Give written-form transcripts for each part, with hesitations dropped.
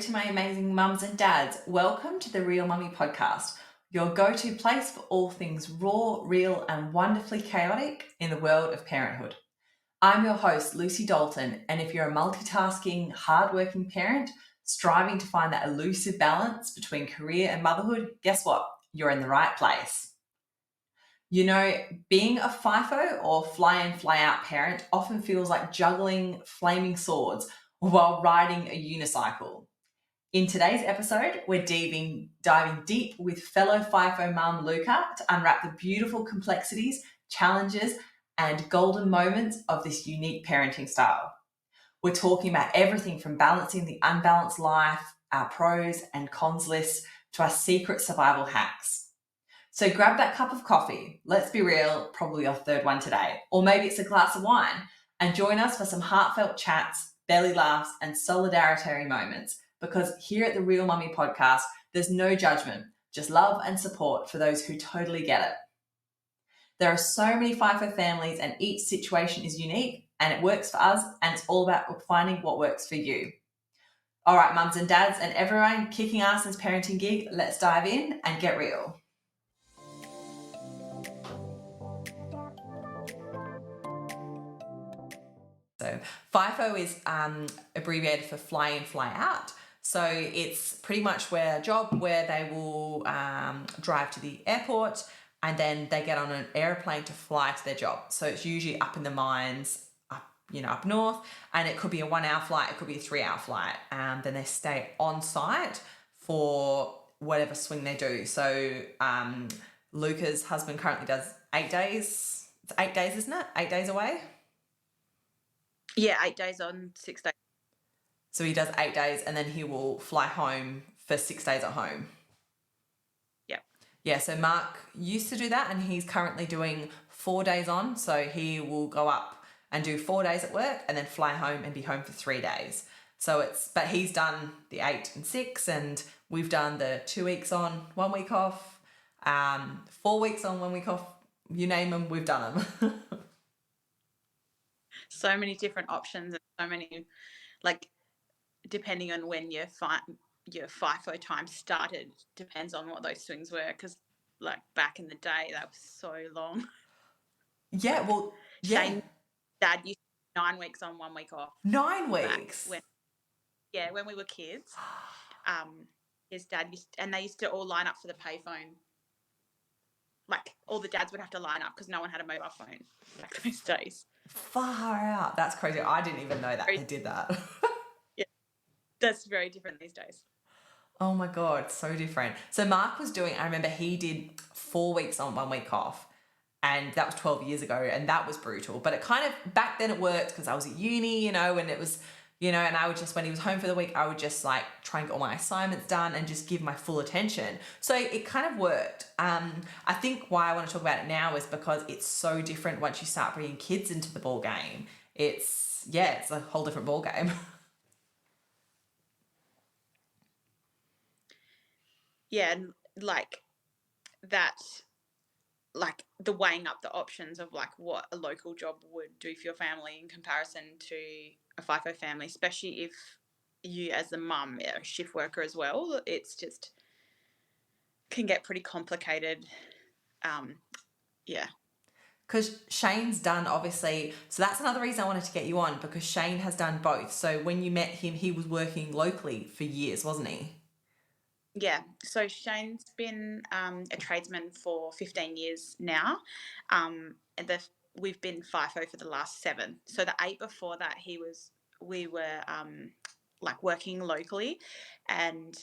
to my amazing mums and dads. Welcome to the Real Mummy podcast, your go-to place for all things raw, real, and wonderfully chaotic in the world of parenthood. I'm your host, Lucy Dalton, and if you're a multitasking, hardworking parent striving to find that elusive balance between career and motherhood, guess what? You're in the right place. You know, being a FIFO or fly in, fly out parent often feels like juggling flaming swords while riding a unicycle. In today's episode, we're diving deep with fellow FIFO mum Lukah to unwrap the beautiful complexities, challenges, and golden moments of this unique parenting style. We're talking about everything from balancing the unbalanced life, our pros and cons lists, to our secret survival hacks. So grab that cup of coffee, let's be real, probably our third one today, or maybe it's a glass of wine, and join us for some heartfelt chats, belly laughs, and solidarity moments. Because here at the Real Mummy podcast, there's no judgment, just love and support for those who totally get it. There are so many FIFO families and each situation is unique and it works for us, and it's all about finding what works for you. All right, mums and dads and everyone kicking ass in this parenting gig, let's dive in and get real. So FIFO is abbreviated for fly in, fly out. So it's pretty much a job where they will drive to the airport and then they get on an airplane to fly to their job. So it's usually up in the mines, up north, and it could be a 1 hour flight, it could be a 3 hour flight. Then they stay on site for whatever swing they do. So Lukah's husband currently does 8 days. It's 8 days, isn't it? 8 days away. Yeah, 8 days on, 6 days. So he does 8 days and then he will fly home for 6 days at home. Yep. Yeah, so Mark used to do that and he's currently doing 4 days on. So he will go up and do 4 days at work and then fly home and be home for 3 days. But he's done the 8 and 6 and we've done the 2 weeks on, 1 week off, 4 weeks on, 1 week off, you name them, we've done them. So many different options and so many, depending on when your FIFO time started, depends on what those swings were. Because, back in the day, that was so long. Yeah, well, yeah. Shane's dad used to 9 weeks on, 1 week off. 9 weeks? When we were kids, his dad and they used to all line up for the payphone. All the dads would have to line up because no one had a mobile phone back those days. Far out. That's crazy. I didn't even know that they did that. Yeah, that's very different these days. Oh my God, so different. So Mark was I remember he did 4 weeks on, 1 week off. And that was 12 years ago. And that was brutal. But it kind of, back then it worked because I was at uni, and it was, and I would just, when he was home for the week, I would just try and get all my assignments done and just give my full attention. So it kind of worked. I think why I want to talk about it now is because it's so different once you start bringing kids into the ball game. It's a whole different ball game. Yeah, and that, the weighing up the options of what a local job would do for your family in comparison to a FIFO family, especially if you as a mum are a shift worker as well. It's just can get pretty complicated. Yeah. Because Shane's done, obviously, so that's another reason I wanted to get you on, because Shane has done both. So when you met him, he was working locally for years, wasn't he? Yeah, so Shane's been a tradesman for 15 years now, and we've been FIFO for the last 7. So the 8 before that, we were working locally, and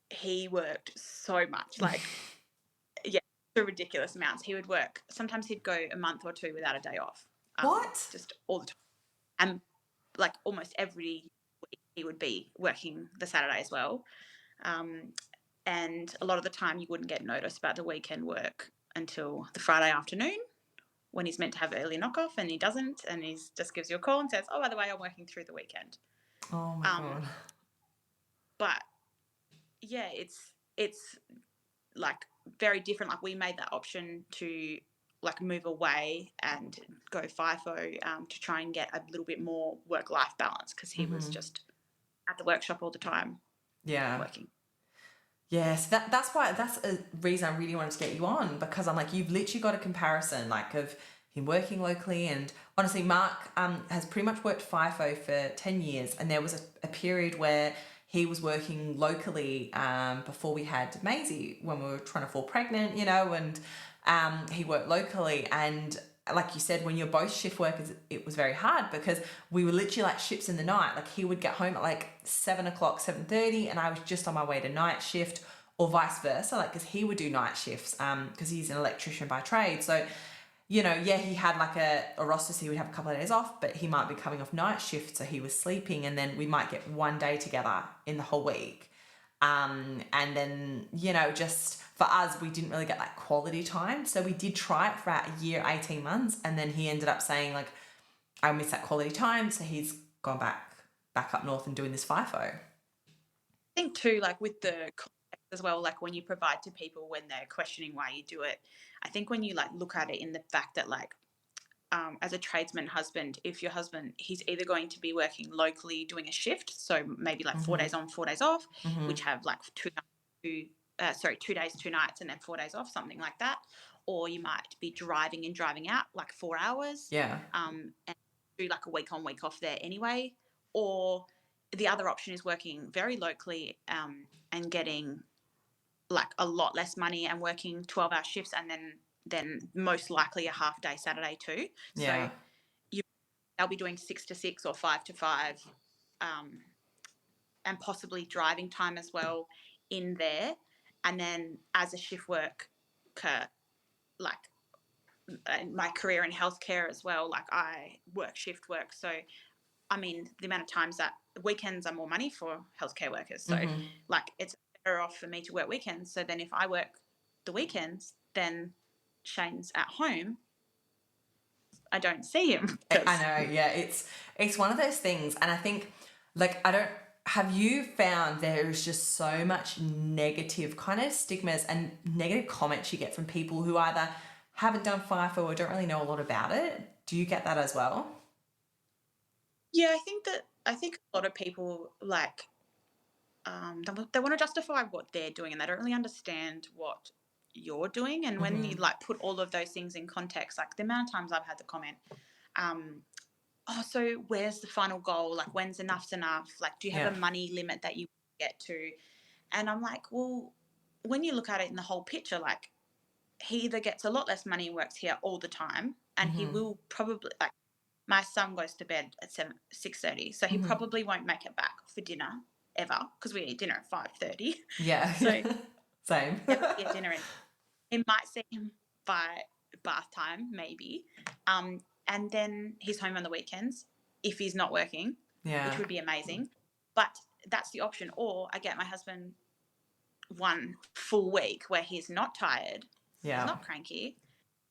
he worked so much, the ridiculous amounts. He would work. Sometimes he'd go a month or 2 without a day off. What? Just all the time, and almost every week he would be working the Saturday as well. And a lot of the time you wouldn't get notice about the weekend work until the Friday afternoon when he's meant to have early knockoff, and he doesn't, and he just gives you a call and says, oh, by the way, I'm working through the weekend. Oh my God. But yeah, it's very different. We made that option to move away and go FIFO to try and get a little bit more work-life balance, because he was just at the workshop all the time Yeah. working. Yes, that's why that's a reason I really wanted to get you on, because I'm like, you've literally got a comparison like of him working locally, and honestly, Mark has pretty much worked FIFO for 10 years, and there was a period where he was working locally before we had Maisie, when we were trying to fall pregnant, and he worked locally. And like you said, when you're both shift workers, it was very hard because we were literally like ships in the night. Like he would get home at like 7 o'clock, 7:30, and I was just on my way to night shift, or vice versa. Like, because he would do night shifts because he's an electrician by trade. So, yeah, he had like a roster, so he would have a couple of days off, but he might be coming off night shift, so he was sleeping, and then we might get one day together in the whole week. And then, just for us, we didn't really get that quality time. So we did try it for about a year, 18 months. And then he ended up saying, like, I miss that quality time. So he's gone back up north and doing this FIFO. I think too, like with the context as well, like when you provide to people when they're questioning why you do it, I think when you like look at it in the fact that like, as a tradesman husband, if your husband, he's either going to be working locally doing a shift, so maybe like 4 days on, 4 days off, which have like 2 days, 2 nights, and then 4 days off, something like that. Or you might be driving in, driving out like 4 hours. Yeah. And do like a week on, week off there anyway. Or the other option is working very locally and getting like a lot less money and working 12-hour shifts, and then most likely a half day Saturday too. Yeah. So they'll be doing 6 to 6 or 5 to 5, and possibly driving time as well in there. And then as a shift worker, like my career in healthcare as well, like I work shift work. So, I mean, the amount of times that weekends are more money for healthcare workers. So, like, it's better off for me to work weekends. So then if I work the weekends, then Shane's at home. I don't see him. I know, yeah. It's one of those things, and I think, like, have you found there is just so much negative kind of stigmas and negative comments you get from people who either haven't done FIFO or don't really know a lot about it? Do you get that as well? Yeah, I think a lot of people like they want to justify what they're doing, and they don't really understand what you're doing. And when you like put all of those things in context, like the amount of times I've had the comment, oh, so where's the final goal? Like, when's enough's enough? Like, do you have a money limit that you get to? And I'm like, well, when you look at it in the whole picture, like, he either gets a lot less money and works here all the time, and he will probably, like, my son goes to bed at 6:30, so he probably won't make it back for dinner ever, because we eat dinner at 5:30. Yeah. So same. never get dinner in. It might see him by bath time, maybe. And then he's home on the weekends if he's not working, which would be amazing. But that's the option. Or I get my husband one full week where he's not tired, he's not cranky,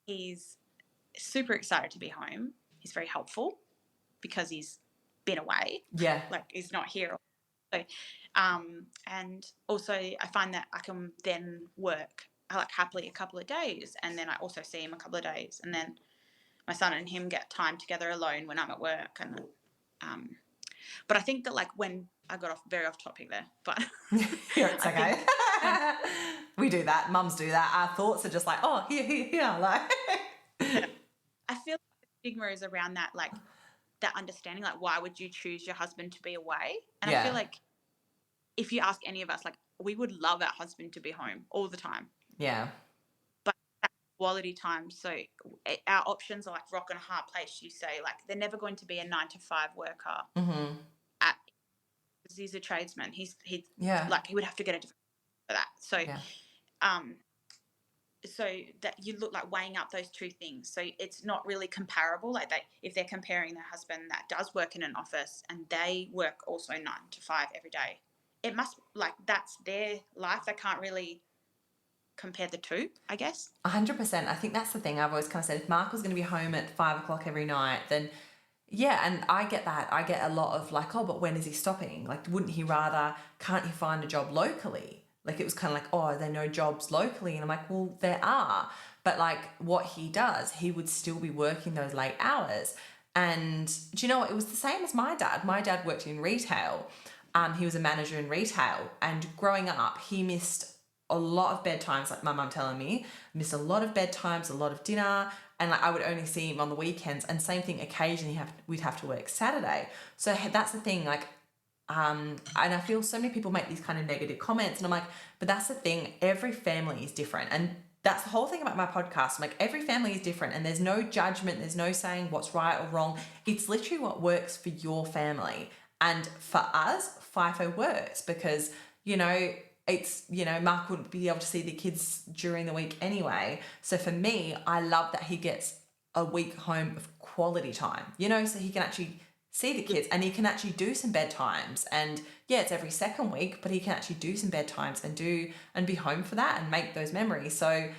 he's super excited to be home. He's very helpful because he's been away. Yeah. Like, he's not here. So, and also I find that I can then work like happily a couple of days, and then I also see him a couple of days, and then my son and him get time together alone when I'm at work. And but I think that, like, when I got very off topic there, but it's okay. We do that. Mums do that. Our thoughts are just like, oh, here, like. I feel like the stigma is around that, like, that understanding, like, why would you choose your husband to be away? And I feel like if you ask any of us, like, we would love our husband to be home all the time. Yeah. But that quality time, so our options are like rock and a hard place. You say, like, they're never going to be a 9-to-5 worker. Because he's a tradesman. He like, he would have to get a different for that. So, so that you look like weighing up those two things. So it's not really comparable. Like, if they're comparing their husband that does work in an office and they work also 9-to-5 every day, it must, like, that's their life. They can't really compare the two, I guess. 100%. I think that's the thing I've always kind of said. If Mark was going to be home at 5 o'clock every night, then and I get that. I get a lot of like, oh, but when is he stopping? Like, wouldn't he rather, can't he find a job locally? Like, it was kind of like, oh, are there no jobs locally? And I'm like, well, there are. But like, what he does, he would still be working those late hours. And do you know what? It was the same as my dad. My dad worked in retail. He was a manager in retail, and growing up, he missed a lot of bedtimes, like my mum telling me, missed a lot of bedtimes, a lot of dinner, and like I would only see him on the weekends. And same thing, occasionally we'd have to work Saturday. So that's the thing, like, and I feel so many people make these kind of negative comments, and I'm like, but that's the thing, every family is different. And that's the whole thing about my podcast. I'm like, every family is different, and there's no judgment, there's no saying what's right or wrong. It's literally what works for your family. And for us, FIFO works because, it's, Mark wouldn't be able to see the kids during the week anyway. So for me, I love that he gets a week home of quality time, so he can actually see the kids, and he can actually do some bedtimes. And yeah, it's every second week, but he can actually do some bedtimes and be home for that and make those memories. So,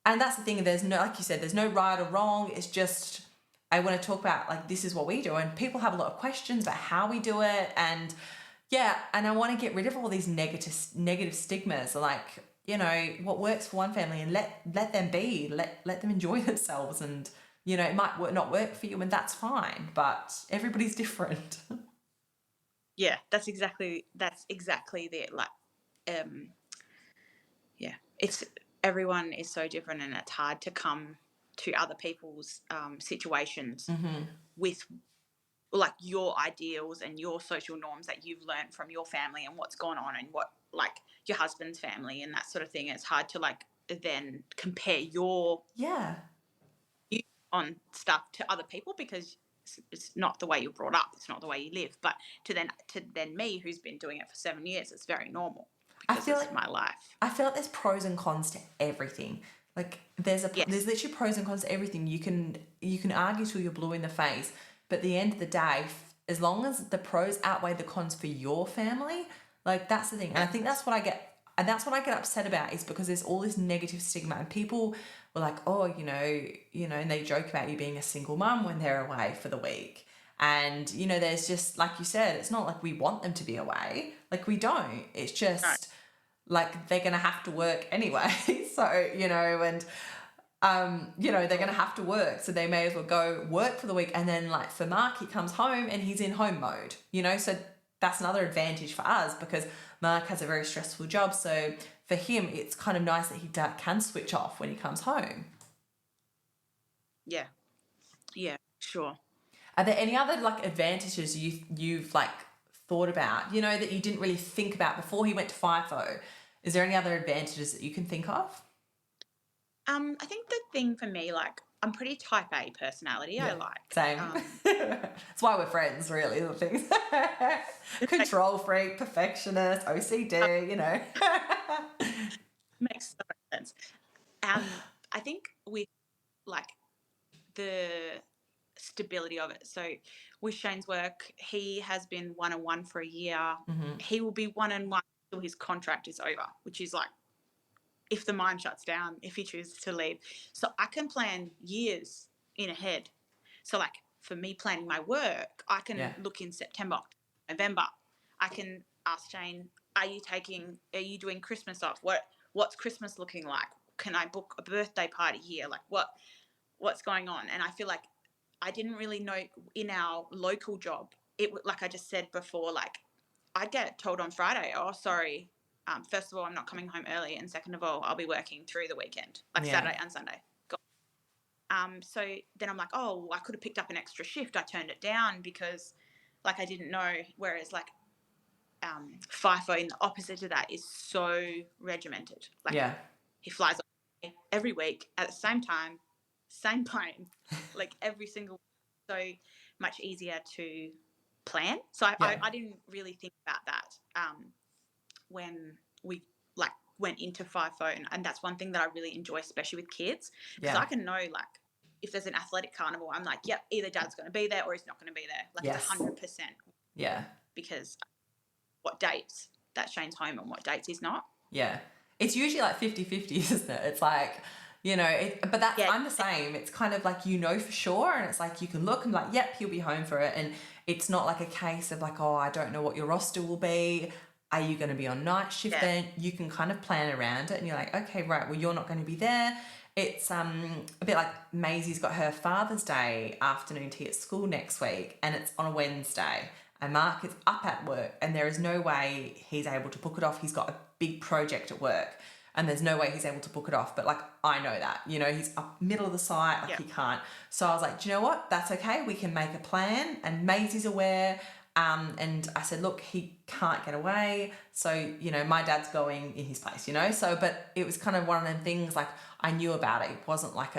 and that's the thing, there's no, like you said, there's no right or wrong. It's just, I want to talk about, like, this is what we do, and people have a lot of questions about how we do it. And yeah, and I want to get rid of all these negative stigmas, like, what works for one family, and let them be, let them enjoy themselves. And it might not work for you, and that's fine, but everybody's different. Yeah, that's exactly the, like, yeah, it's, everyone is so different, and it's hard to come to other people's situations with, like, your ideals and your social norms that you've learned from your family and what's gone on, and what, like, your husband's family and that sort of thing. It's hard to, like, then compare your view on stuff to other people, because it's not the way you're brought up, it's not the way you live. But to then me, who's been doing it for 7 years, it's very normal because it's my life. I feel like there's pros and cons to everything. Like, there's literally pros and cons to everything. You can argue till you're blue in the face, but at the end of the day, as long as the pros outweigh the cons for your family, like, that's the thing. And I think that's what I get. And that's what I get upset about, is because there's all this negative stigma, and people were like, oh, and they joke about you being a single mum when they're away for the week. And, there's just, like you said, it's not like we want them to be away. Like, we don't. It's just like they're going to have to work anyway. So, and, they're going to have to work. So they may as well go work for the week. And then, like, for Mark, he comes home and he's in home mode, so that's another advantage for us, because Mark has a very stressful job. So for him, it's kind of nice that he can switch off when he comes home. Yeah, sure. Are there any other, like, advantages you've like thought about, that you didn't really think about before he went to FIFO? Is there any other advantages that you can think of? I think the thing for me, like, I'm pretty type A personality. Yeah, I like. Same. That's why we're friends, really, the things. Control freak, perfectionist, OCD, Makes so much sense. I think with, like, the stability of it. So with Shane's work, he has been 1-on-1 for a year. He will be 1-on-1 until his contract is over, which is, like, if the mine shuts down, if he chooses to leave. So I can plan years in ahead. So, like, for me planning my work, I can look in September, November. I can ask Shane, are you doing Christmas off? What's Christmas looking like? Can I book a birthday party here? Like, what's going on? And I feel like I didn't really know in our local job, like I just said before, like, I'd get told on Friday, oh, sorry, first of all, I'm not coming home early, and second of all, I'll be working through the weekend, like Saturday and Sunday. So then I'm like, oh, well, I could have picked up an extra shift. I turned it down because, like, I didn't know. Whereas, like, FIFO, in the opposite to that, is so regimented. Like, he flies every week at the same time, same plane, like, every single week. So much easier to plan. So I didn't really think about that when we, like, went into FIFO, and that's one thing that I really enjoy, especially with kids, because I can know, like, if there's an athletic carnival, I'm like, yep, either Dad's going to be there or he's not going to be there. Like, it's 100%. Yeah. Because what dates that Shane's home and what dates he's not. Yeah. It's usually like 50-50, isn't it? It's like, but that's, I'm the same. It's kind of like, for sure. And it's like, you can look and like, yep, he'll be home for it. And it's not like a case of like, oh, I don't know what your roster will be. Are you going to be on night shift then? You can kind of plan around it, and you're like, okay, right, well, you're not going to be there. It's a bit like Maisie's got her Father's Day afternoon tea at school next week, and it's on a Wednesday. and Mark is up at work and there is no way he's able to book it off. He's got a big project at work and there's no way he's able to book it off. But like, I know that, you know, he's up middle of the site, like he can't. So I was like, do you know what? That's okay. We can make a plan. And Maisie's aware. And I said, look, he can't get away. So, you know, my dad's going in his place, you know? So, but it was kind of one of them things, like I knew about it. It wasn't like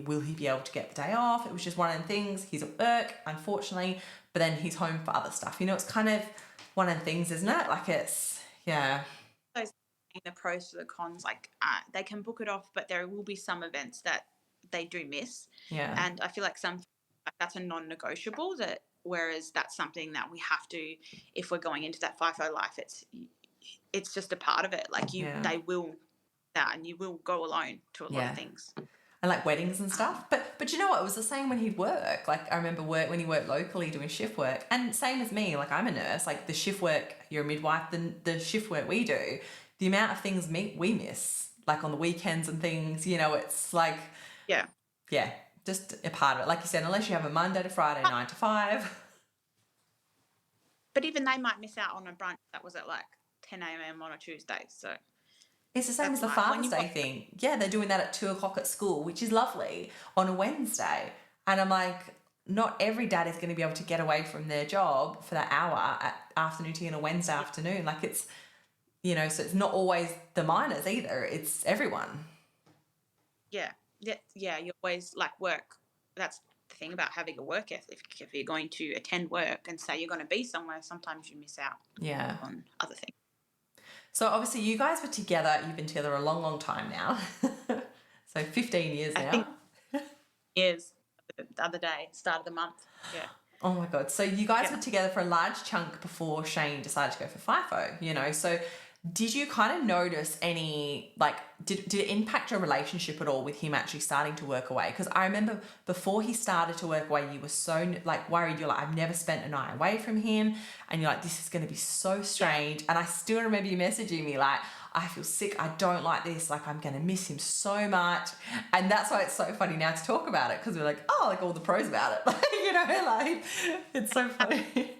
will he be able to get the day off? It was just one of them things. He's at work, unfortunately, but then he's home for other stuff. You know, it's kind of one of them things, isn't it? Like it's, yeah. The pros to the cons, like they can book it off, but there will be some events that they do miss. Yeah. And I feel like that's a non-negotiable, that whereas that's something that we have to, if we're going into that FIFO life, it's just a part of it. Like they will that, and you will go alone to a lot of things. And like weddings and stuff. But you know what? It was the same when he'd work. Like I remember when he worked locally doing shift work. And same as me, like I'm a nurse, like the shift work, you're a midwife, the shift work we do, the amount of things we miss, like on the weekends and things, you know, it's like, yeah, just a part of it. Like you said, unless you have a Monday to Friday, 9 to 5. But even they might miss out on a brunch that was at like 10 a.m. on a Tuesday. So it's the same as the Father's Day thing. Yeah, they're doing that at 2:00 at school, which is lovely, on a Wednesday. And I'm like, not every dad is going to be able to get away from their job for that hour at afternoon tea on a Wednesday afternoon. Like it's, you know, so it's not always the minors either. It's everyone. Yeah. You always like work. That's the thing about having a work ethic. If you're going to attend work and say you're going to be somewhere, sometimes you miss out on other things. So obviously you guys were together. You've been together a long, long time now. So 15 years now. I think years. The other day, start of the month. Yeah. Oh my God. So you guys were together for a large chunk before Shane decided to go for FIFO, you know. So did you kind of notice any, like, did it impact your relationship at all with him actually starting to work away? Because I remember before he started to work away, you were so, like, worried. You're like, I've never spent a night away from him. And you're like, this is going to be so strange. And I still remember you messaging me like, I feel sick. I don't like this. Like, I'm going to miss him so much. And that's why it's so funny now to talk about it, because we're like, oh, like all the pros about it. Like, you know, like, it's so funny.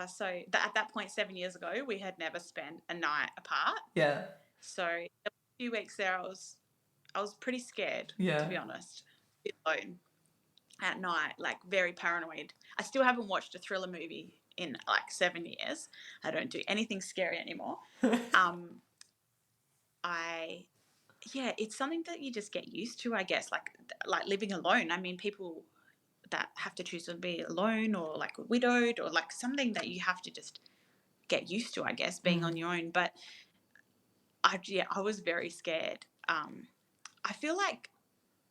So at that point, 7 years ago, we had never spent a night apart. Yeah. So a few weeks there, I was pretty scared, to be honest, alone at night, like very paranoid. I still haven't watched a thriller movie in like 7 years. I don't do anything scary anymore. It's something that you just get used to, I guess, like living alone. I mean, people that have to choose to be alone or like widowed or like something that you have to just get used to, I guess, being on your own. But I was very scared. I feel like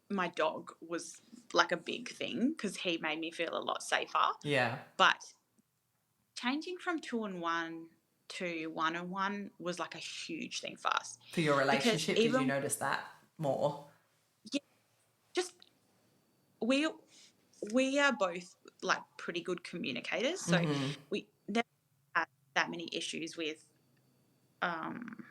my dog was like a big thing because he made me feel a lot safer. Yeah. But changing from 2-in-1 to 1-in-1 was like a huge thing for us. For your relationship, did you notice that more? Yeah, just we are both like pretty good communicators, so we never had that many issues with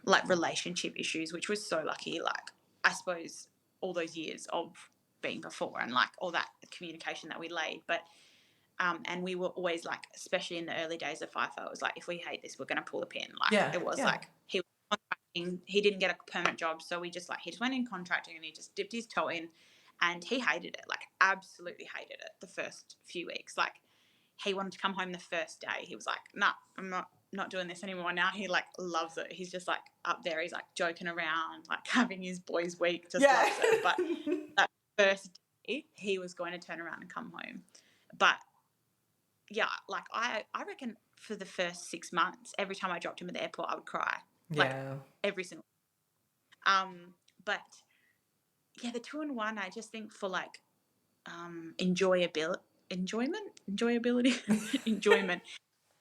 like relationship issues, which was so lucky. Like I suppose all those years of being before and like all that communication that we laid, but and we were always like, especially in the early days of FIFO, it was like, if we hate this, we're going to pull the pin. Like it was like he was contracting, he didn't get a permanent job, so he just went in contracting and he just dipped his toe in, and he hated it, like absolutely hated it the first few weeks. Like he wanted to come home the first day. He was like, nah, I'm not doing this anymore. Now he like loves it. He's just like up there. He's like joking around, like having his boys' week, just loves it. But that first day, he was going to turn around and come home. But yeah, like I reckon for the first 6 months, every time I dropped him at the airport, I would cry. Like every single. But yeah, the 2-in-1, I just think for like enjoyment.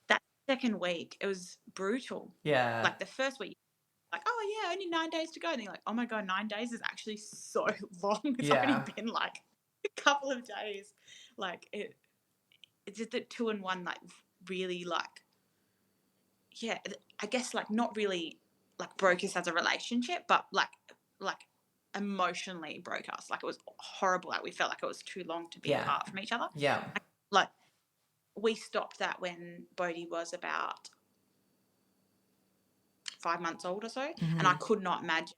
That second week, it was brutal. Yeah. Like the first week, like, oh yeah, only 9 days to go. And you're like, oh my God, 9 days is actually so long. It's only been like a couple of days. Like it's just that 2-in-1, like really like, yeah, I guess like not really like broke us as a relationship, but like emotionally broke us. Like it was horrible. Like we felt like it was too long to be apart from each other. Yeah. Like we stopped that when Bodhi was about 5 months old or so, and I could not imagine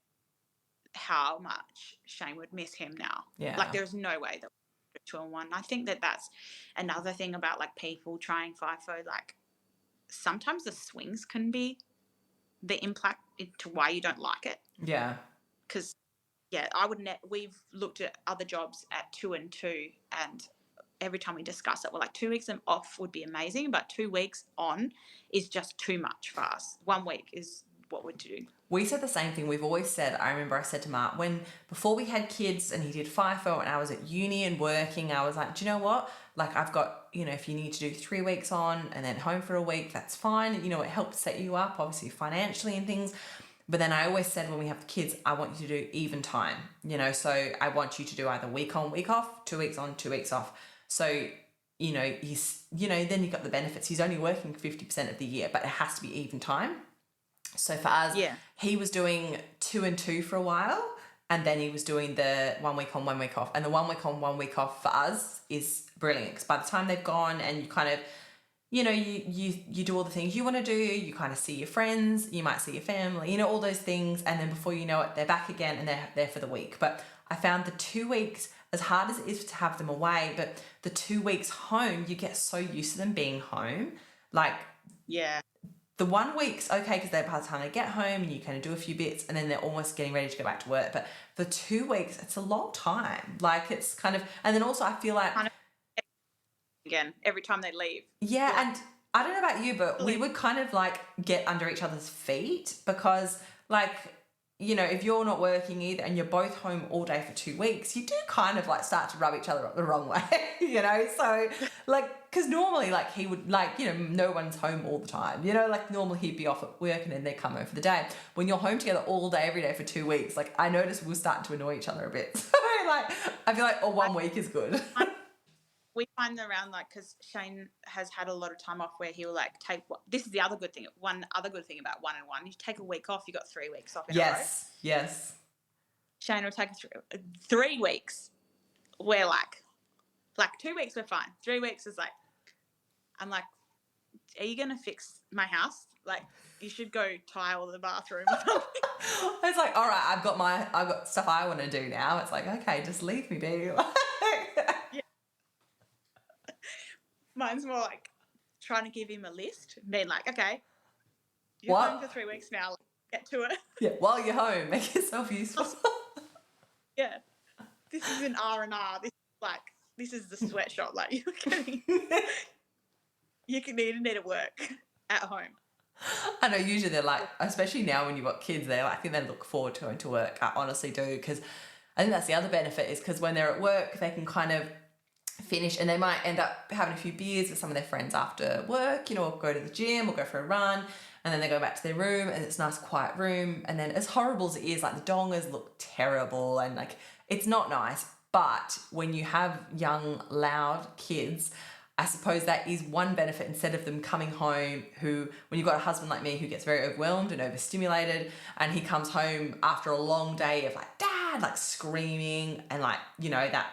how much Shane would miss him now. Yeah. Like, there's no way that 2 and 1. I think that that's another thing about like people trying FIFO. Like, sometimes the swings can be the impact into why you don't like it. Yeah. Because we've looked at other jobs at 2 and 2, and every time we discuss it, we're like, 2 weeks off would be amazing, but 2 weeks on is just too much for us. 1 week is what we'd do. We said the same thing. We've always said, I remember I said to Mark, before we had kids and he did FIFO and I was at uni and working, I was like, do you know what? Like, I've got, if you need to do 3 weeks on and then home for a week, that's fine. It helps set you up, obviously, financially and things. But then I always said, when we have the kids, I want you to do even time, so I want you to do either week on, week off, 2 weeks on, 2 weeks off. So, he's, then you've got the benefits. He's only working 50% of the year, but it has to be even time. So for us, he was doing 2 and 2 for a while, and then he was doing the 1 week on, 1 week off. And the 1 week on, 1 week off for us is brilliant, because by the time they've gone and you kind of, you do all the things you want to do, you kind of see your friends, you might see your family, all those things. And then before you know it, they're back again and they're there for the week. But I found the 2 weeks, as hard as it is to have them away, but the 2 weeks home, you get so used to them being home. Like, yeah. The 1 week's okay because by the time they get home and you kind of do a few bits and then they're almost getting ready to go back to work. But for 2 weeks, it's a long time. Like, it's kind of, and then also I feel like again every time they leave. Yeah, and I don't know about you, but we would kind of like get under each other's feet because, like, if you're not working either and you're both home all day for 2 weeks, you do kind of like start to rub each other up the wrong way, So, like, because normally, like, he would, like, no one's home all the time, like, normally he'd be off at work and then they'd come home for the day. When you're home together all day, every day for 2 weeks, like, I noticed we're starting to annoy each other a bit. So, like, I feel like 1 week is good. We find them around, like, because Shane has had a lot of time off where he'll, like, this is the other good thing. One other good thing about 1 and 1, you take a week off, you got 3 weeks off in a row. Yes. Shane will take 3 weeks. We're like 2 weeks, we're fine. 3 weeks is like, I'm like, are you going to fix my house? Like, you should go tile the bathroom or something. It's like, all right, I've got stuff I want to do now. It's like, okay, just leave me be. Yeah. Mine's more like trying to give him a list, being like, okay, you're home for 3 weeks now, get to it. Yeah, while you're home, make yourself useful. Yeah, this is an R&R. This is the sweatshop. Like, you're getting, you need to work at home. I know, usually they're like, especially now when you've got kids, I think they look forward to going to work. I honestly do, because I think that's the other benefit, is because when they're at work, they can kind of finish and they might end up having a few beers with some of their friends after work, or go to the gym or go for a run, and then they go back to their room and it's a nice quiet room. And then, as horrible as it is, like, the dongers look terrible and, like, it's not nice. But when you have young, loud kids, I suppose that is one benefit, instead of them coming home when you've got a husband like me who gets very overwhelmed and overstimulated, and he comes home after a long day of, like, dad, like, screaming and, like, that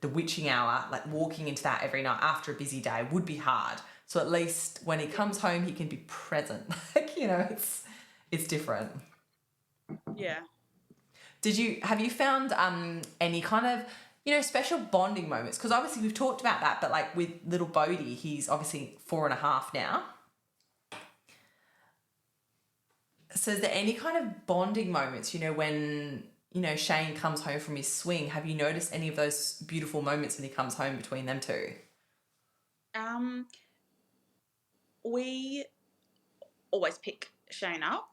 the witching hour, like, walking into that every night after a busy day would be hard. So at least when he comes home, he can be present. Like, it's different. Yeah. Have you found any kind of, special bonding moments? Because obviously we've talked about that, but, like, with little Bodhi, he's obviously 4.5 now. So is there any kind of bonding moments, when, Shane comes home from his swing? Have you noticed any of those beautiful moments when he comes home between them two? We always pick Shane up.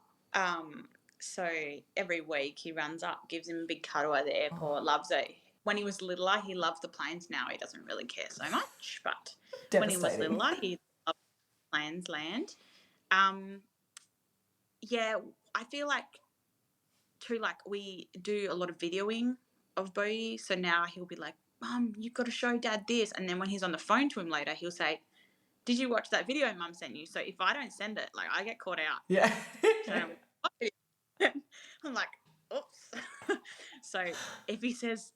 So every week he runs up, gives him a big cuddle at the airport, loves it. When he was littler, he loved the planes. Now he doesn't really care so much, but when he was littler, he loved planes land. Yeah, I feel like too, like, we do a lot of videoing of Bodhi, so now he'll be like, Mum, you've got to show Dad this. And then when he's on the phone to him later, he'll say, did you watch that video Mum sent you? So if I don't send it, like, I get caught out. Yeah. I'm like, oops. So if he says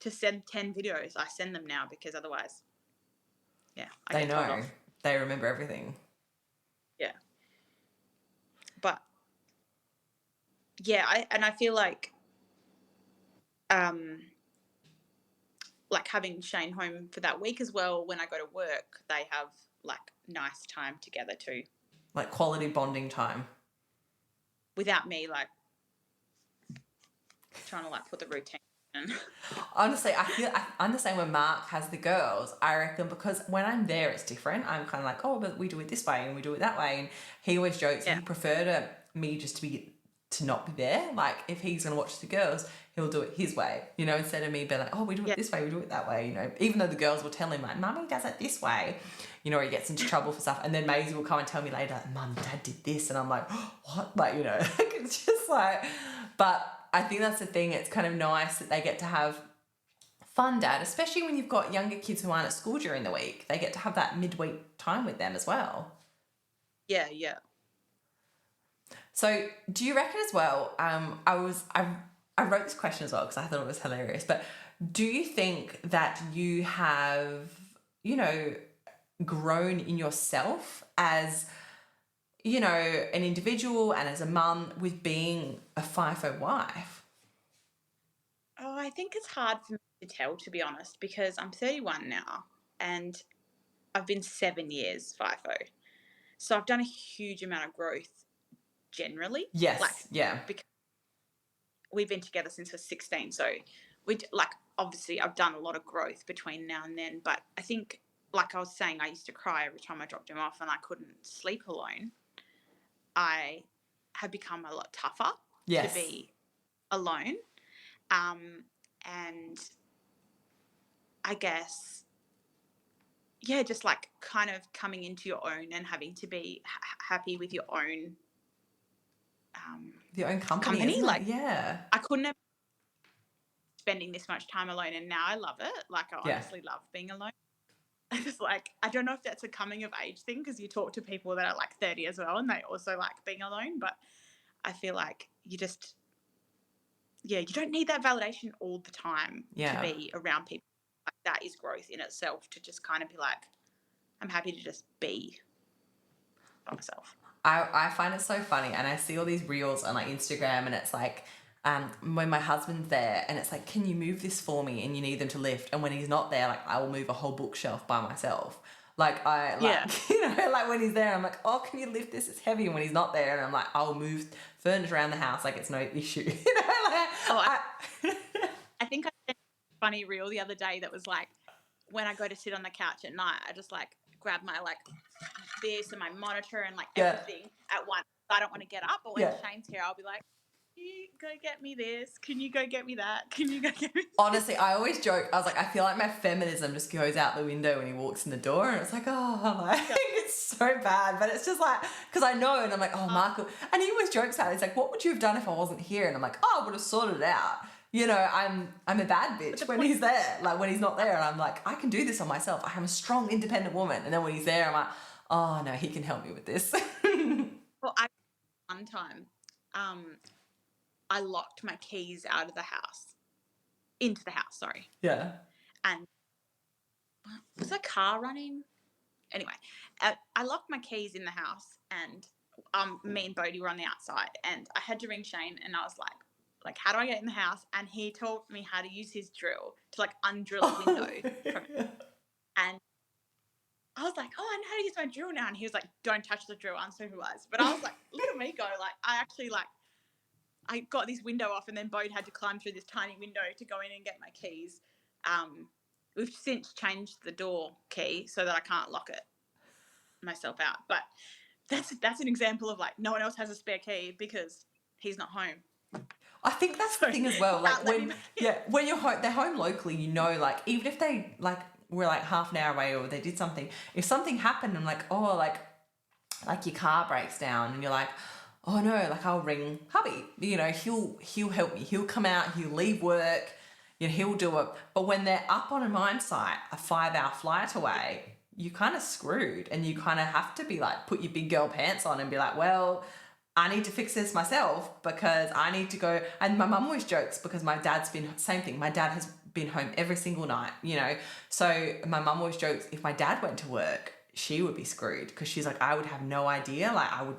to send 10 videos, I send them now, because otherwise I They get told know. off. They remember everything. Yeah. But yeah, I feel like having Shane home for that week as well, when I go to work, they have like nice time together too. Like quality bonding time. Without me like trying to like put the routine in. Honestly, I understand when Mark has the girls. I reckon because when I'm there, it's different. I'm kind of like, oh, but we do it this way and we do it that way. And he always jokes Yeah. he preferred me just to not be there. Like if he's gonna watch the girls, he'll do it his way, you know, instead of me being like, oh, we do it this way, we do it that way, you know. Even though the girls will tell him like, Mummy does it this way, you know, or he gets into trouble for stuff, and then Maisie will come and tell me later, Mum, Dad did this, and I'm like, oh, what? Like, you know, like it's just like, but I think that's the thing. It's kind of nice that they get to have fun, Dad, especially when you've got younger kids who aren't at school during the week. They get to have that midweek time with them as well. Yeah. So do you reckon as well, I wrote this question as well because I thought it was hilarious, but do you think that you have, you know, grown in yourself as, you know, an individual and as a mum with being a FIFO wife? Oh, I think it's hard for me to tell, to be honest, because I'm 31 now and I've been 7 years FIFO. So I've done a huge amount of growth generally. Yes, like, yeah. Because we've been together since we're 16. So obviously I've done a lot of growth between now and then. But I think, like I was saying, I used to cry every time I dropped him off and I couldn't sleep alone. I have become a lot tougher to be alone. And I guess, yeah, just like kind of coming into your own and having to be happy with your own company. Isn't it? Like, yeah, I couldn't have spending this much time alone, and now I love it. Like, I honestly love being alone. It's like, I don't know if that's a coming of age thing, because you talk to people that are like 30 as well and they also like being alone, but I feel like you don't need that validation all the time to be around people. Like, that is growth in itself, to just kind of be like, I'm happy to just be by myself. I find it so funny, and I see all these reels on like Instagram, and it's like when my husband's there and it's like, can you move this for me, and you need them to lift, and when he's not there, like I will move a whole bookshelf by myself. Like you know, like when he's there I'm like, oh, can you lift this, it's heavy, and when he's not there and I'm like, I'll move furniture around the house like it's no issue. You know, like I think I sent a funny reel the other day that was like, when I go to sit on the couch at night, I just like grab my like this and my monitor and like everything at once. I don't want to get up, but when Shane's here, I'll be like, can you go get me this? Can you go get me that? Can you go get me this? Honestly, I always joke, I was like, I feel like my feminism just goes out the window when he walks in the door, and it's like, oh, like, it's so bad, but it's just like, because I know, and I'm like, oh, Mark, and he always jokes out, he's like, what would you have done if I wasn't here? And I'm like, oh, I would have sorted it out. You know, I'm a bad bitch when he's there, like when he's not there, and I'm like, I can do this on myself. I am a strong, independent woman. And then when he's there, I'm like, oh no, he can help me with this. Well, one time, I locked my keys out of the house, into the house, sorry. Yeah. And was a car running? Anyway, I locked my keys in the house, and me and Bodhi were on the outside, and I had to ring Shane, and I was like, how do I get in the house? And he taught me how to use his drill to like undrill a window. And I was like, oh, I know how to use my drill now. And he was like, don't touch the drill unsupervised. But I was like, look at me go. Like, I got this window off, and then Bode had to climb through this tiny window to go in and get my keys. We've since changed the door key so that I can't lock it myself out. But that's an example of like, no one else has a spare key because he's not home. I think that's the thing as well. Like when you're home, they're home locally, you know, like even if they like were like half an hour away or they did something, if something happened and like, oh, like your car breaks down and you're like, oh no, like I'll ring hubby, you know, he'll help me. He'll come out, he'll leave work, you know, he'll do it. But when they're up on a mine site, a 5-hour flight away, you're kind of screwed, and you kind of have to be like, put your big girl pants on and be like, well, I need to fix this myself because I need to go. And my mum always jokes because my dad's been, same thing, my dad has been home every single night, you know. So my mum always jokes, if my dad went to work, she would be screwed, because she's like, I would have no idea. Like, I would,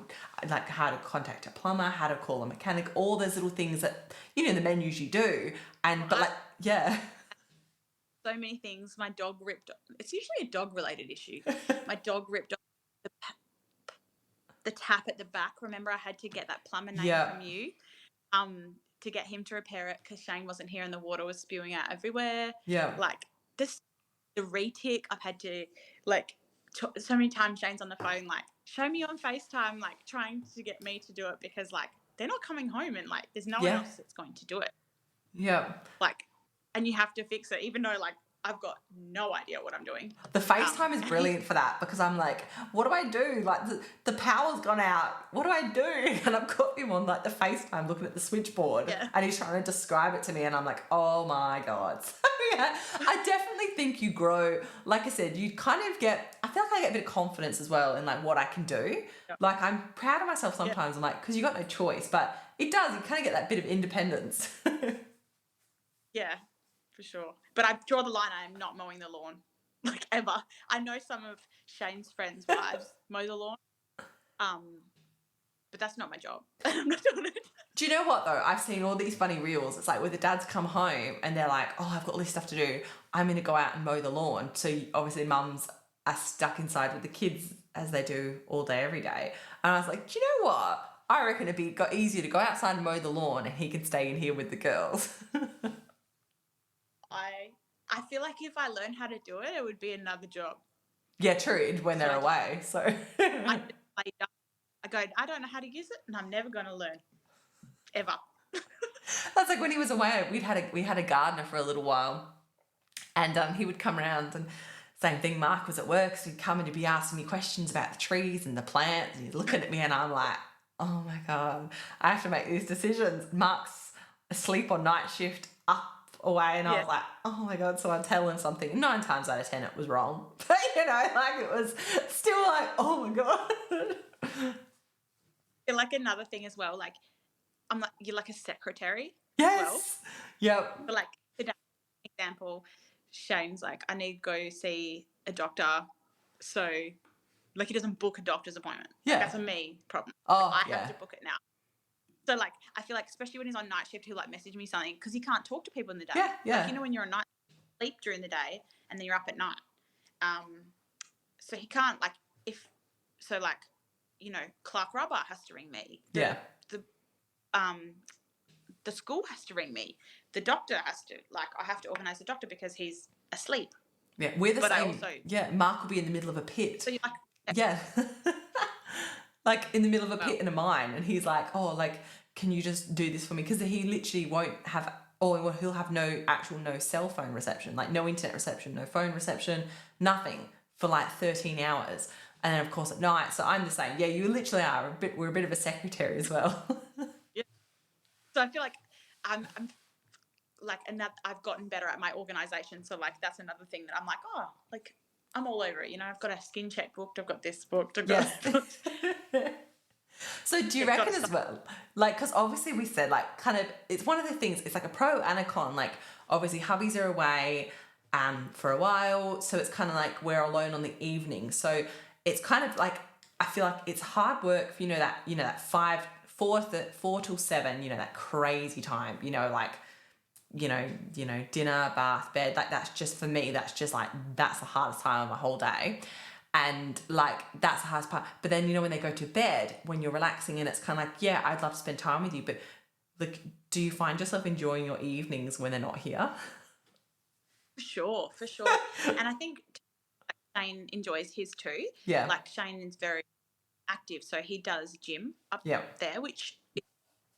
like, how to contact a plumber, how to call a mechanic, all those little things that, you know, the men usually do. And, but like, yeah. So many things. My dog ripped, it's usually a dog related issue. My dog ripped off the tap at the back. Remember, I had to get that plumber name Yeah. from you to get him to repair it, because Shane wasn't here and the water was spewing out everywhere. Yeah. Like the retic, I've had to, like, so many times Shane's on the phone, like, show me on FaceTime, like, trying to get me to do it, because, like, they're not coming home and, like, there's no one else that's going to do it. Yeah. Like, and you have to fix it, even though, like, I've got no idea what I'm doing. The FaceTime is brilliant for that, because I'm like, what do I do? Like, the power's gone out. What do I do? And I've got him on, like, the FaceTime looking at the switchboard, and he's trying to describe it to me, and I'm like, oh my God. So yeah, I definitely think you grow. Like I said, you kind of get, I feel like I get a bit of confidence as well in, like, what I can do. Yeah. Like, I'm proud of myself sometimes. I'm like, because you got no choice, but it does. You kind of get that bit of independence. Yeah, for sure. But I draw the line. I am not mowing the lawn, like, ever. I know some of Shane's friends' wives mow the lawn, but that's not my job. I'm not doing it. Do you know what though? I've seen all these funny reels. It's like where the dads come home and they're like, oh, I've got all this stuff to do. I'm going to go out and mow the lawn. So obviously mums are stuck inside with the kids, as they do all day, every day. And I was like, do you know what? I reckon it'd be easier to go outside and mow the lawn, and he can stay in here with the girls. I feel like if I learned how to do it, it would be another job. Yeah, true. When they're away. So I go, I don't know how to use it, and I'm never going to learn, ever. That's like when he was away. We had a gardener for a little while, and he would come around, and same thing. Mark was at work, so he'd come and he'd be asking me questions about the trees and the plants, and he's looking at me, and I'm like, oh my God, I have to make these decisions. Mark's asleep on night shift, up away, and I was like, oh my God. So I'd tell him something. 9 times out of 10 it was wrong, but you know, like, it was still like, oh my God. Like, another thing as well, like, I'm like, you're like a secretary. Yes. As well. Yep. But like, today, example, Shane's like, I need to go see a doctor. So, like, he doesn't book a doctor's appointment. Yeah. Like, that's a me problem. Oh, I have to book it now. So, like, I feel like, especially when he's on night shift, he'll, like, message me something, because he can't talk to people in the day. Yeah. Like, you know, when you're on night, sleep during the day and then you're up at night. So he can't, like, like, you know, Clark Rubber has to ring me. The school has to ring me. The doctor has to, like, I have to organise the doctor because he's asleep. Yeah, we're the same. Mark will be in the middle of a pit. So you're like, yeah. Like, in the middle of a pit in a mine, and he's like, oh, like, can you just do this for me? Because he literally won't have, or he'll have no cell phone reception, like no internet reception, no phone reception, nothing for like 13 hours. And then of course at night. So I'm the same. Yeah, you literally are we're a bit of a secretary as well. Yeah. So I feel like I'm like, I've gotten better at my organisation. So, like, that's another thing that I'm like, oh, like, I'm all over it. You know, I've got a skin check booked. I've got this booked. I've got this booked. So do you reckon as well, like, because obviously we said, like, kind of, it's one of the things, it's like a pro and a con. Like, obviously hubbies are away for a while, so it's kind of like we're alone on the evening. So it's kind of like, I feel like it's hard work for, that 4 till 7, that crazy time, like, dinner, bath, bed, like, that's just, for me, that's just like, that's the hardest time of my whole day. And like, that's the hardest part. But then, when they go to bed, when you're relaxing, and it's kind of like, yeah, I'd love to spend time with you, but like, do you find yourself enjoying your evenings when they're not here? For sure. And I think Shane enjoys his too. Yeah. Like, Shane is very active, so he does gym up there, which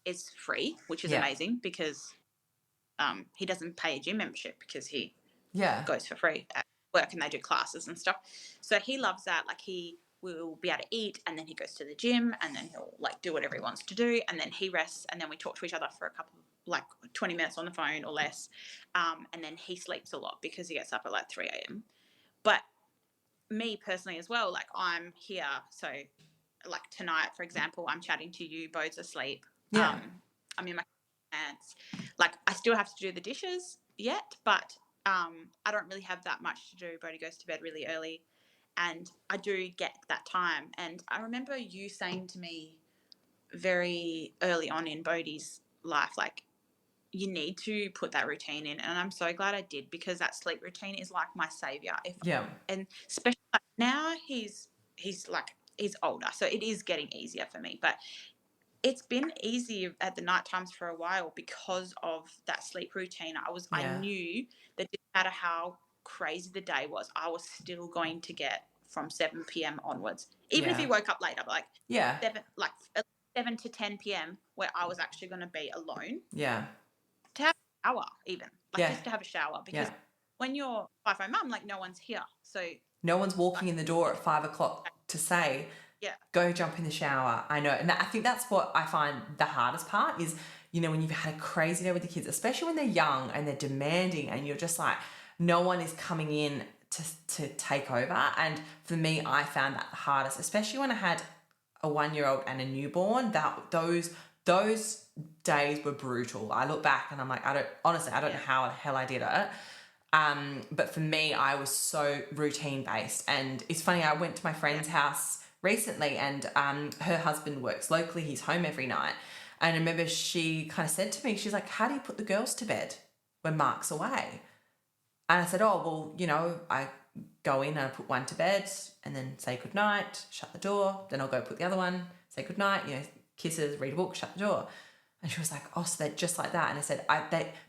is free, which is amazing, because he doesn't pay a gym membership, because he goes for free at work, and they do classes and stuff. So he loves that. Like, he will be able to eat, and then he goes to the gym, and then he'll, like, do whatever he wants to do, and then he rests, and then we talk to each other for a couple of, like, 20 minutes on the phone or less, and then he sleeps a lot because he gets up at like 3 a.m. But me personally as well, like, I'm here, so like tonight, for example, I'm chatting to you, Bo's asleep. I'm in my pants. Like, I still have to do the dishes, yet, but I don't really have that much to do. Bodhi goes to bed really early, and I do get that time. And I remember you saying to me very early on in Bodhi's life, like, you need to put that routine in, and I'm so glad I did, because that sleep routine is like my savior. And especially now he's older, so it is getting easier for me, but it's been easy at the night times for a while because of that sleep routine. I knew that no matter how crazy the day was, I was still going to get from 7 p.m. onwards. Even if he woke up later, like 7 to 10 p.m. where I was actually going to be alone. Yeah. To have a shower, even. Just to have a shower. Because when you're FIFO mum, like, no one's here. So no one's walking in the door at 5 o'clock to say, go jump in the shower. I know. And I think that's what I find the hardest part is, when you've had a crazy day with the kids, especially when they're young and they're demanding and you're just like, no one is coming in to take over. And for me, I found that the hardest, especially when I had a 1-year-old and a newborn, that those days were brutal. I look back and I'm like, I don't know how the hell I did it. But for me, I was so routine based. And it's funny, I went to my friend's house recently, and her husband works locally. He's home every night. And I remember she kind of said to me, she's like, how do you put the girls to bed when Mark's away? And I said, oh, well, I go in and I put one to bed and then say goodnight, shut the door. Then I'll go put the other one, say goodnight, kisses, read a book, shut the door. And she was like, oh, so they're just like that. And I said,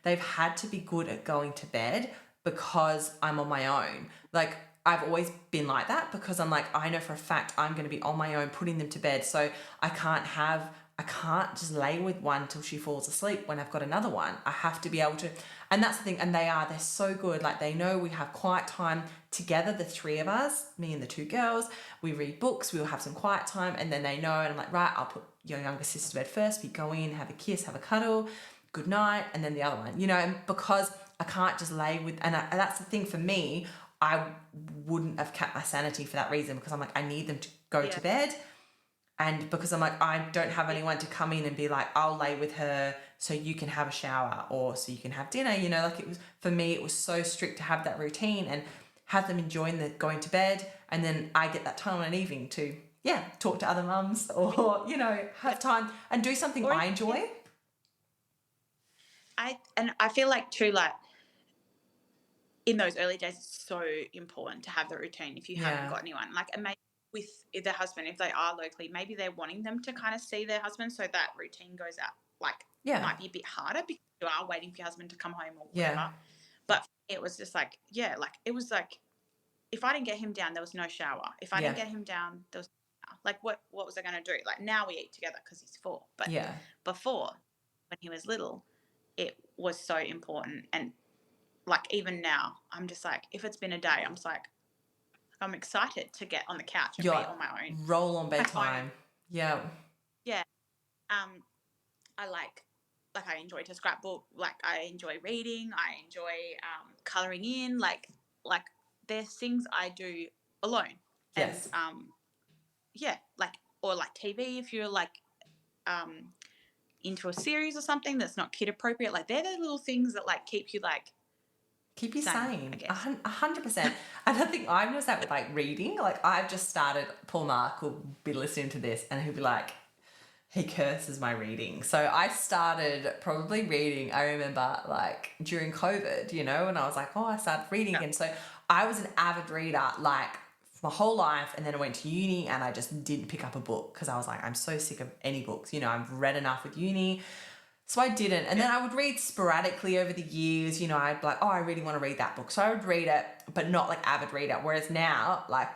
they've had to be good at going to bed because I'm on my own. Like, I've always been like that, because I'm like, I know for a fact I'm going to be on my own putting them to bed. So I can't just lay with one till she falls asleep when I've got another one. I have to be able to, and that's the thing. And they're so good. Like, they know we have quiet time together, the three of us, me and the two girls. We read books, we'll have some quiet time, and then they know, and I'm like, right, I'll put your younger sister to bed first. We go in, have a kiss, have a cuddle, good night, and then the other one, and because I can't just lay with, and that's the thing for me, I wouldn't have kept my sanity for that reason, because I'm like, I need them to go to bed. And because I'm like, I don't have anyone to come in and be like, I'll lay with her so you can have a shower or so you can have dinner, like, it was, for me, it was so strict to have that routine and have them enjoying the going to bed. And then I get that time on an evening to, talk to other mums or, have time and do something I enjoy. I feel like too, like, in those early days, it's so important to have the routine if you haven't got anyone. Like, and maybe with their husband, if they are locally, maybe they're wanting them to kind of see their husband, so that routine goes out. Like, it might be a bit harder because you are waiting for your husband to come home or whatever. But it was just like, it was like, if I didn't get him down, there was no shower. If I didn't get him down, there was no shower. Like, what was I going to do? Like, now we eat together because he's 4. But before, when he was little, it was so important. And like, even now, I'm just like, if it's been a day, I'm just like, I'm excited to get on the couch and be on my own. Roll on bedtime. Yeah. Yeah. I like I enjoy to scrapbook. Like, I enjoy reading. I enjoy colouring in. Like there's things I do alone. Yes. And or like TV, if you're like into a series or something that's not kid appropriate. Like, they're the little things that like keep you sane. 100%. And I think I've noticed that with like reading. Like, I've just started, Paul Mark will be listening to this and he'll be like, he curses my reading. So I started probably reading, I remember, like, during COVID, and I was like, I started reading again. So I was an avid reader, like, my whole life, and then I went to uni and I just didn't pick up a book because I was like, I'm so sick of any books. I've read enough with uni. So I didn't. And then I would read sporadically over the years. I'd be like, I really want to read that book. So I would read it, but not like avid reader. Whereas now, like,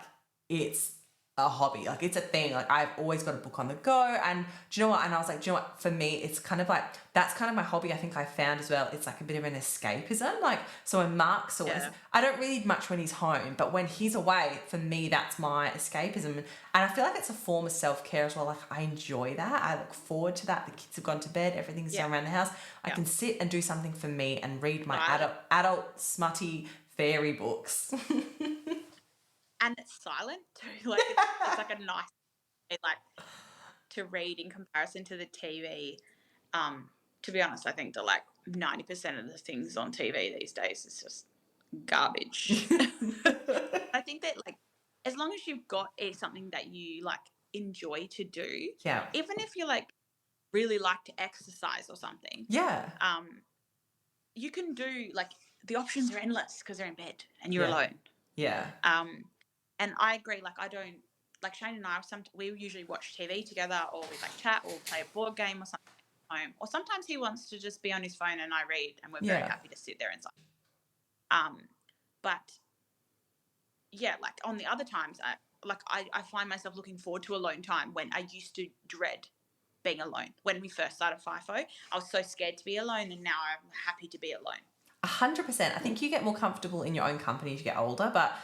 it's a hobby. Like, it's a thing. Like, I've always got a book on the go. And do you know what? And I was like, do you know what? For me, it's kind of like, that's kind of my hobby. I think I found as well. It's like a bit of an escapism. Like, so when Mark's always, I don't read much when he's home, but when he's away, for me, that's my escapism. And I feel like it's a form of self-care as well. Like, I enjoy that. I look forward to that. The kids have gone to bed. Everything's done around the house. I can sit and do something for me and read my adult smutty fairy books. And it's silent too. Like, it's like a nice way, like, to read in comparison to the TV. To be honest, I think the like 90% of the things on TV these days is just garbage. I think that, like, as long as you've got something that you like enjoy to do, Yeah. even if you like really like to exercise or something, Yeah. you can do, like, the options are endless because they're in bed and you're Yeah. alone. Yeah. And I agree. Like, I don't like Shane and I. We usually watch TV together, or we like chat, or play a board game or something at home. Or sometimes he wants to just be on his phone and I read, and we're very Yeah. happy to sit there and but yeah, like on the other times, I find myself looking forward to alone time when I used to dread being alone. When we first started FIFO, I was so scared to be alone, and now I'm happy to be alone. 100%. I think you get more comfortable in your own company as you get older, but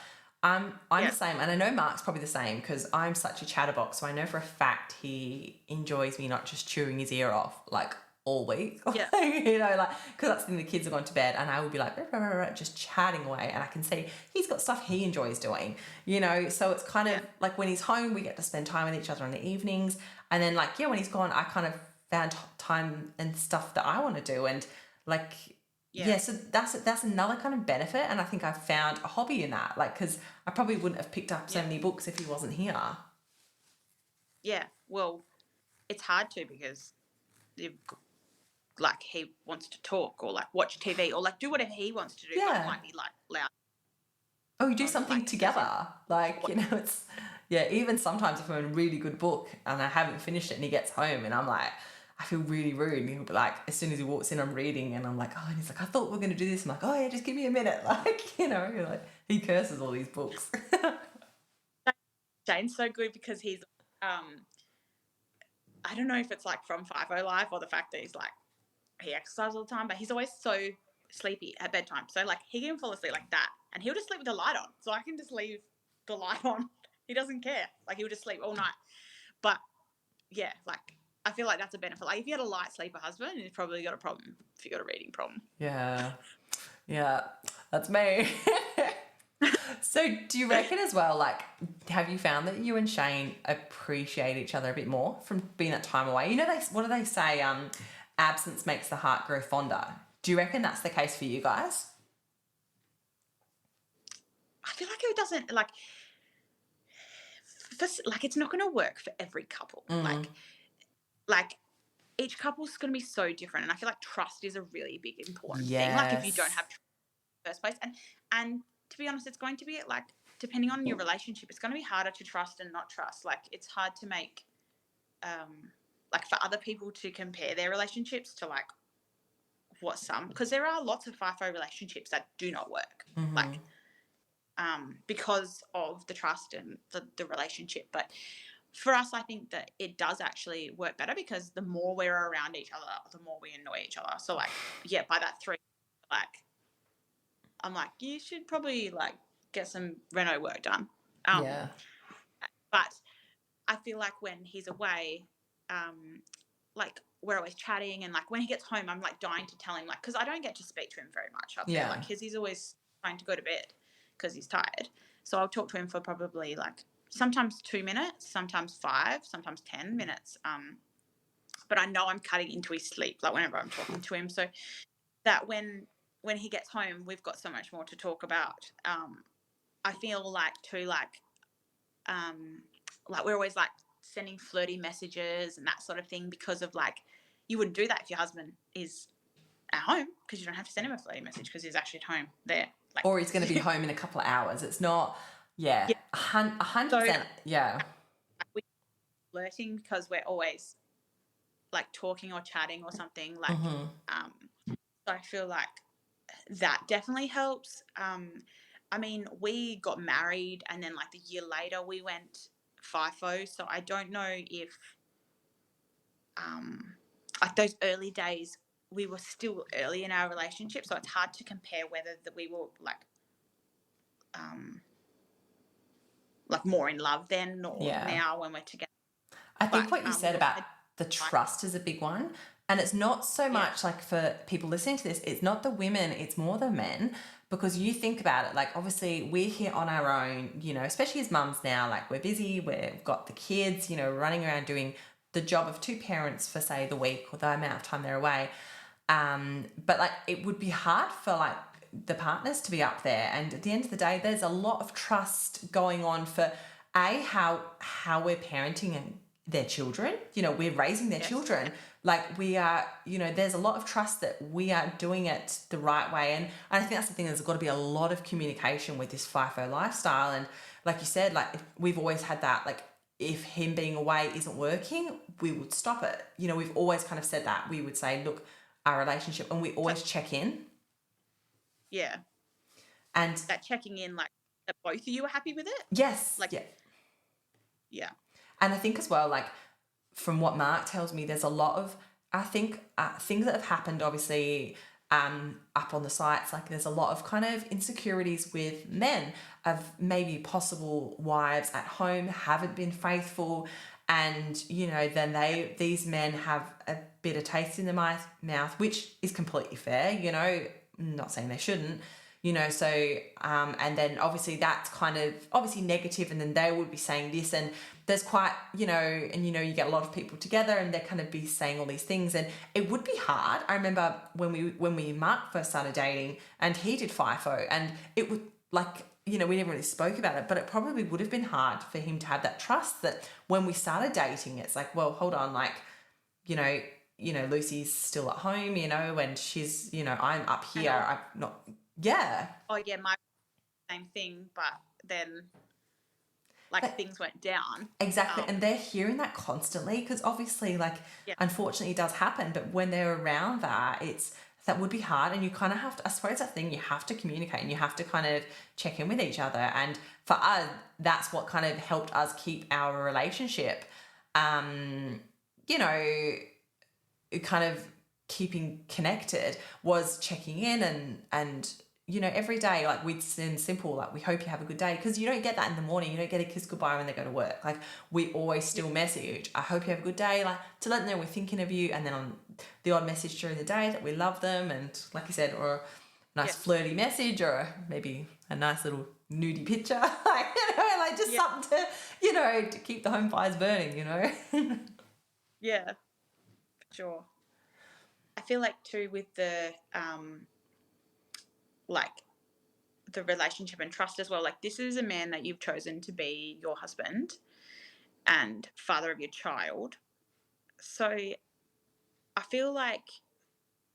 I'm Yeah. the same, and I know Mark's probably the same because I'm such a chatterbox. So I know for a fact he enjoys me not just chewing his ear off like all week, Yeah. you know, like because that's when the kids are gone to bed, and I will be like "Rah, rah, rah, rah," just chatting away, and I can see he's got stuff he enjoys doing, you know. So it's kind of like when he's home, we get to spend time with each other in the evenings, and then like when he's gone, I kind of found time and stuff that I want to do, and like. Yeah, so that's another kind of benefit, and I think I've found a hobby in that, like, because I probably wouldn't have picked up so many books if he wasn't here. Yeah, well, it's hard to because like he wants to talk or like watch TV or like do whatever he wants to do, but it Yeah. might be like loud. Oh, you do Or, something like, together, like, you know, it's, yeah, even sometimes if I'm in a really good book and I haven't finished it and he gets home and I'm like, I feel really rude, and he'll be like, as soon as he walks in, I'm reading and I'm like, oh, and he's like, I thought we were going to do this. I'm like, oh yeah, just give me a minute. Like, you know, like he curses all these books. Shane's so good because he's I don't know if it's like from FIFO life or the fact that he's like he exercises all the time, but he's always so sleepy at bedtime. So like he can fall asleep like that, and he'll just sleep with the light on. So I can just leave the light on. He doesn't care. Like he'll just sleep all night. But yeah, like I feel like that's a benefit. Like if you had a light sleeper husband, you've probably got a problem if you got a reading problem. Yeah. Yeah. That's me. So do you reckon as well, like, have you found that you and Shane appreciate each other a bit more from being that time away? You know, what do they say? Absence makes the heart grow fonder. Do you reckon that's the case for you guys? I feel like it doesn't like it's not going to work for every couple. Like each couple's going to be so different, and I feel like trust is a really big important thing. Like if you don't have trust in the first place, and to be honest, it's going to be like depending on your relationship, it's going to be harder to trust and not trust. Like it's hard to make like for other people to compare their relationships to like what some, because there are lots of FIFO relationships that do not work. Like because of the trust and the relationship. But for us, I think that it does actually work better because the more we're around each other, the more we annoy each other. So like, yeah, by that 3, like, I'm like, you should probably like get some reno work done. Yeah. But I feel like when he's away, like we're always chatting, and like when he gets home, I'm like dying to tell him, like, because I don't get to speak to him very much up there, like, because he's always trying to go to bed because he's tired. So I'll talk to him for probably like sometimes 2 minutes, sometimes 5, sometimes 10 minutes. But I know I'm cutting into his sleep, like whenever I'm talking to him, so that when he gets home, we've got so much more to talk about. I feel like too, like we're always like sending flirty messages and that sort of thing because of like you wouldn't do that if your husband is at home because you don't have to send him a flirty message because he's actually at home there. Like, Or he's going to be home in a couple of hours. It's not, 100%. Yeah. We're flirting because we're always like talking or chatting or something. Like, so I feel like that definitely helps. I mean, we got married and then like the year later we went FIFO. So I don't know if like those early days we were still early in our relationship, so it's hard to compare whether that we were like more in love then or now when we're together. I think what you said about the trust is a big one. And it's not so much like for people listening to this, it's not the women, it's more the men. Because you think about it, like obviously we're here on our own, you know, especially as mums now, like we're busy, we've got the kids, you know, running around doing the job of 2 parents for say the week or the amount of time they're away. But like it would be hard for like the partners to be up there, and at the end of the day there's a lot of trust going on for how we're parenting and their children, we're raising their Yes. children, like we are, there's a lot of trust that we are doing it the right way. And I think that's the thing, there's got to be a lot of communication with this FIFO lifestyle. And like you said, like we've always had that, like if him being away isn't working, we would stop it. We've always kind of said that. We would say, look, our relationship, and we always check in. Yeah. And that checking in, like that both of you are happy with it. yes, Like, yeah. Yeah. And I think as well, like from what Mark tells me, there's a lot of, I think, things that have happened, obviously, up on the sites. Like there's a lot of kind of insecurities with men of maybe possible wives at home haven't been faithful. And, then these men have a bitter taste in their mouth, which is completely fair, I'm not saying they shouldn't. So and then obviously that's kind of obviously negative, and then they would be saying this, and there's quite, and you get a lot of people together and they kind of be saying all these things, and it would be hard. I remember when Mark first started dating and he did FIFO, and it would like, we never really spoke about it, but it probably would have been hard for him to have that trust that when we started dating, it's like, well, hold on, like, Lucy's still at home, and she's, I'm up here. I'm not. Yeah. Oh yeah, my same thing, but then like things went down. Exactly. And they're hearing that constantly, because obviously, like, unfortunately it does happen, but when they're around that, that would be hard. And you kind of have to, I suppose that thing, you have to communicate and you have to kind of check in with each other. And for us, that's what kind of helped us keep our relationship, kind of keeping connected, was checking in and every day, like we'd send simple, like, we hope you have a good day, because you don't get that in the morning. You don't get a kiss goodbye when they go to work. Like we always still message, I hope you have a good day, like to let them know we're thinking of you, and then on the odd message during the day that we love them, and like you said, or a nice flirty message, or maybe a nice little nudie picture, like just something to, to keep the home fires burning, Yeah, for sure. I feel like too with the like the relationship and trust as well, like this is a man that you've chosen to be your husband and father of your child. So I feel like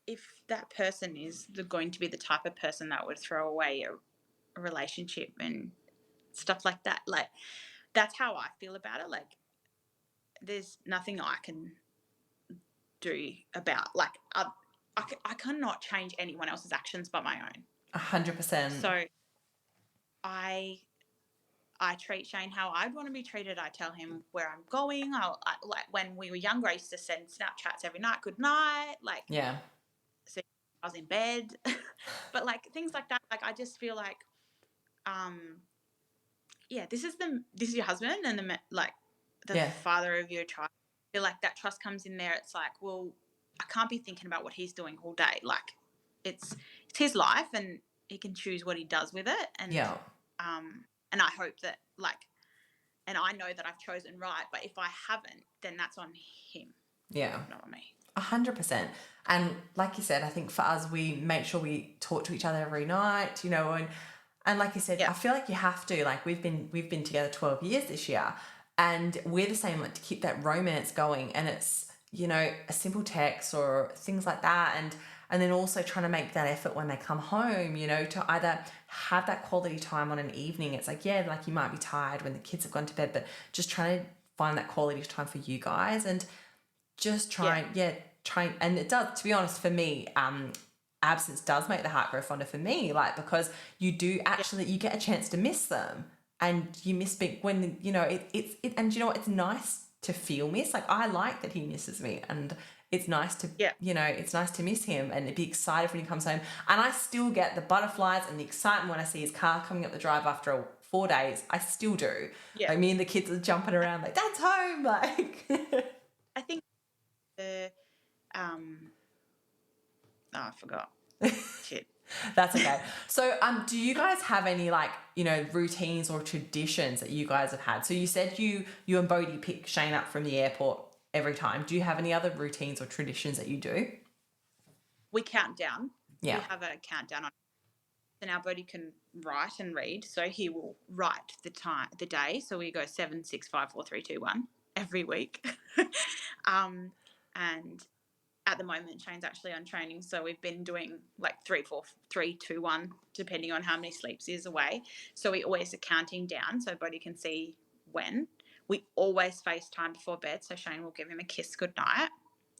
if that person is going to be the type of person that would throw away a relationship and stuff like that, like that's how I feel about it. Like there's nothing I can do about, like I cannot change anyone else's actions but my own. 100%. So I treat Shane how I'd want to be treated. I tell him where I'm going. Like when we were younger, I used to send Snapchats every night, good night, like so I was in bed, but like things like that. Like I just feel like, this is your husband and the father of your child. I feel like that trust comes in there. It's like, well, I can't be thinking about what he's doing all day. Like it's his life and he can choose what he does with it. And and I hope that and I know that I've chosen right, but if I haven't, then that's on him. Yeah. Not on me. 100%. And like you said, I think for us, we make sure we talk to each other every night, and like you said, I feel like you have to, like we've been together 12 years this year, and we're the same, like to keep that romance going. And it's, a simple text or things like that. And then also trying to make that effort when they come home, to either have that quality time on an evening. It's like, like you might be tired when the kids have gone to bed, but just trying to find that quality time for you guys, and just try, and it does, to be honest, for me, absence does make the heart grow fonder for me, like, because you do actually, you get a chance to miss them, and you miss being, when, and it's nice to feel missed. Like, I like that he misses me, and it's nice to, it's nice to miss him and be excited when he comes home. And I still get the butterflies and the excitement when I see his car coming up the drive after 4 days. I still do. Yeah. Like, me and the kids are jumping around like, Dad's home, like. I think I forgot. Shit. That's okay. So, do you guys have any routines or traditions that you guys have had? So you said you and Bodhi pick Shane up from the airport every time. Do you have any other routines or traditions that you do? we count down. Yeah. We have a countdown on, and our Bodhi can write and read. So he will write the day. So we go 7, 6, 5, 4, 3, 2, 1 every week. And at the moment, Shane's actually on training, so we've been doing like 3, 4, 3, 2, 1, depending on how many sleeps he is away. So we always are counting down so Bodhi can see when. We always FaceTime before bed, so Shane will give him a kiss goodnight,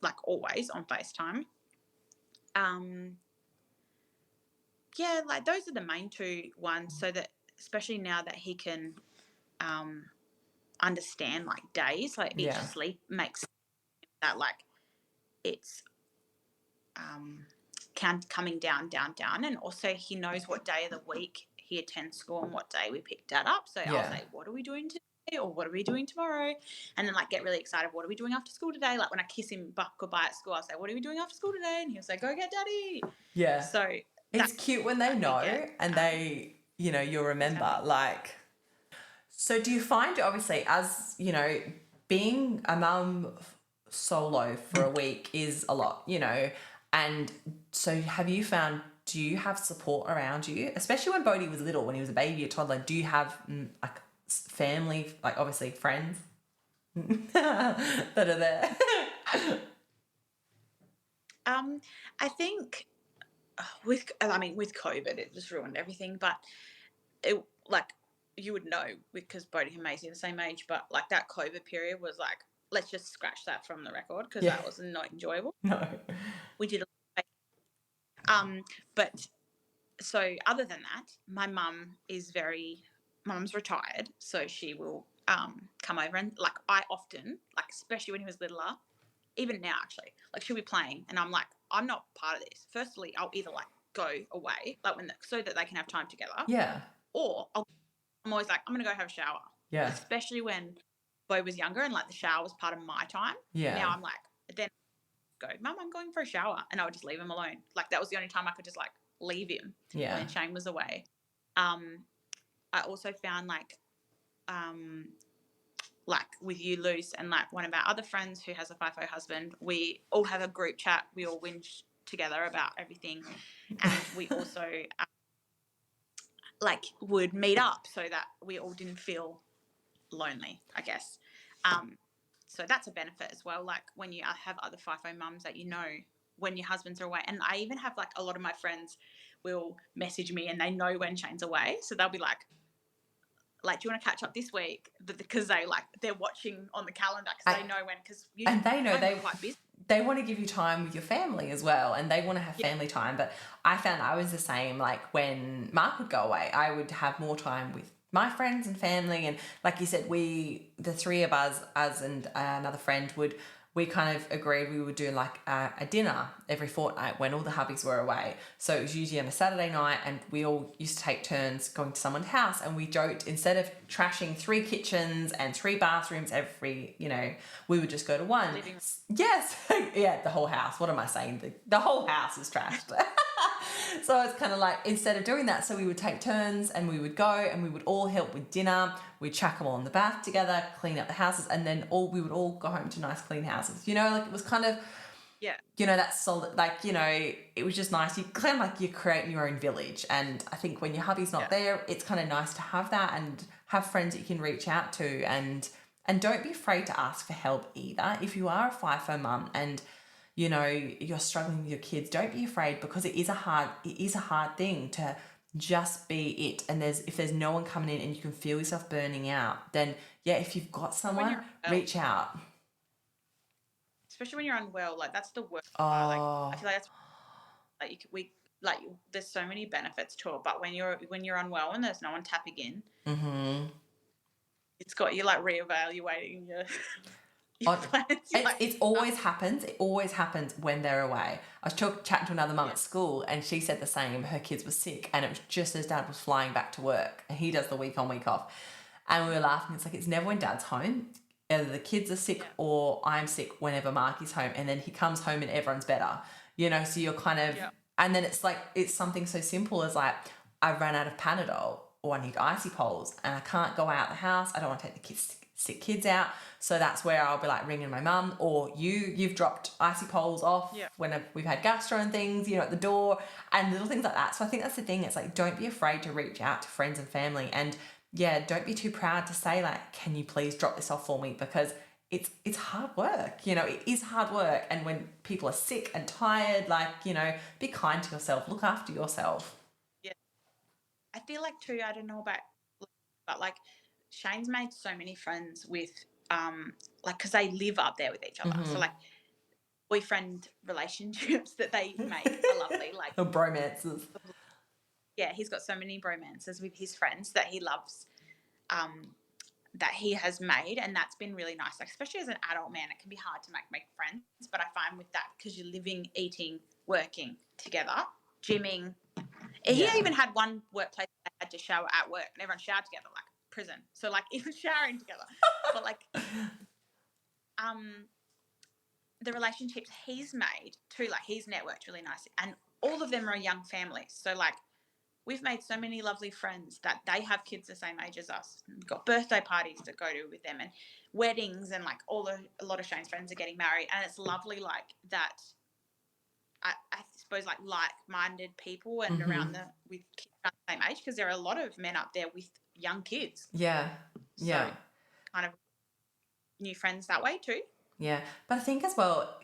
like always on FaceTime. Yeah, like those are the main two ones, so that especially now that he can understand like days, like each sleep makes that like it's coming down, and also he knows what day of the week he attends school and what day we pick Dad up. So I'll say, what are we doing today, or what are we doing tomorrow? And then like get really excited, what are we doing after school today? Like when I kiss him goodbye at school, I'll say, what are we doing after school today? And he'll say, go get Daddy. Yeah. So it's cute when they know and they, you know, you'll remember. Exactly. Like, so do you find, obviously, as, you know, being a mum solo for a week is a lot, you know, and so have you found, do you have support around you, especially when Bodhi was little, when he was a baby, a toddler? Do you have like family, like obviously friends that are there? I think with COVID, it just ruined everything. But it, like, you would know because Bodhi and Maisie are the same age. But like that COVID period was like, let's just scratch that from the record because that was not enjoyable. No, we did. But so other than that, my mum's retired, so she will come over and like I often, like especially when he was littler, even now actually, like she'll be playing and I'm like, I'm not part of this. Firstly, I'll either like go away, like so that they can have time together. Yeah. Or I'm always like, I'm gonna go have a shower. Yeah. Especially when Bo was younger and like the shower was part of my time. Yeah. Now I'm like, then go, Mum, I'm going for a shower, and I would just leave him alone. Like that was the only time I could just like leave him. Yeah. When Shane was away. I also found like with you, Luce, and like one of our other friends who has a FIFO husband, we all have a group chat. We all whinge together about everything, and we also like would meet up so that we all didn't feel lonely, I guess. So that's a benefit as well. Like when you have other FIFO mums that you know when your husbands are away. And I even have like a lot of my friends will message me and they know when Shane's away. So they'll be like, do you want to catch up this week? Because they're watching on the calendar because they know when. And they know they're quite busy. They want to give you time with your family as well, and they want to have family time. But I found I was the same. Like when Mark would go away, I would have more time with my friends and family. And like you said, the three of us and another friend we kind of agreed we would do like a dinner every fortnight when all the hubbies were away. So it was usually on a Saturday night, and we all used to take turns going to someone's house, and we joked, instead of trashing 3 kitchens and 3 bathrooms every, you know, we would just go to one. Yes. Yeah, the whole house. What am I saying? The whole house is trashed. So it's kind of like, instead of doing that, so we would take turns and we would go and we would all help with dinner. We'd chuck them all in the bath together, clean up the houses, and then we would all go home to nice clean houses. You know, like it was kind of, you know, that solid, like, you know, it was just nice. You kind of like you're creating your own village. And I think when your hubby's not there, it's kind of nice to have that and have friends that you can reach out to, and don't be afraid to ask for help either. If you are a FIFO mum and you know, you're struggling with your kids, don't be afraid, because it is a hard thing to just be it. And if there's no one coming in and you can feel yourself burning out, then if you've got someone, reach out. Especially when you're unwell, like that's the worst part. Like I feel like that's there's so many benefits to it, but when you're unwell and there's no one tapping in, it's got you like reevaluating your it always happens. It always happens when they're away. I was chatting to another mum at school, and she said the same. Her kids were sick, and it was just as Dad was flying back to work, and he does the week on, week off. And we were laughing. It's like, it's never when Dad's home. Either the kids are sick or I'm sick whenever Mark is home, and then he comes home and everyone's better. You know, so you're kind of, and then it's like, it's something so simple as like, I ran out of Panadol, or I need icy poles, and I can't go out the house. I don't want to take the kids sick kids out. So that's where I'll be like ringing my mum, or you've dropped icy poles off when we've had gastro and things, at the door and little things like that. So I think that's the thing. It's like, don't be afraid to reach out to friends and family, and don't be too proud to say like, can you please drop this off for me? Because it's hard work, it is hard work. And when people are sick and tired, like, be kind to yourself, look after yourself. Yeah. I feel like too, I don't know about, but like Shane's made so many friends with, like, because they live up there with each other. So like boyfriend relationships that they make are lovely. Like the bromances. Yeah, he's got so many bromances with his friends that he loves, that he has made, and that's been really nice. Like, especially as an adult man, it can be hard to make friends, but I find with that, because you're living, eating, working together, gymming. He even had one workplace that had to shower at work, and everyone showered together, like prison. So like even showering together, but like the relationships he's made too, like he's networked really nicely, and all of them are young families. So like we've made so many lovely friends that they have kids the same age as us. We've got birthday parties to go to with them, and weddings, and like a lot of Shane's friends are getting married, and it's lovely like that. I suppose like like-minded people and around with kids around the same age, because there are a lot of men up there with young kids. So kind of new friends that way too. Yeah, but I think as well,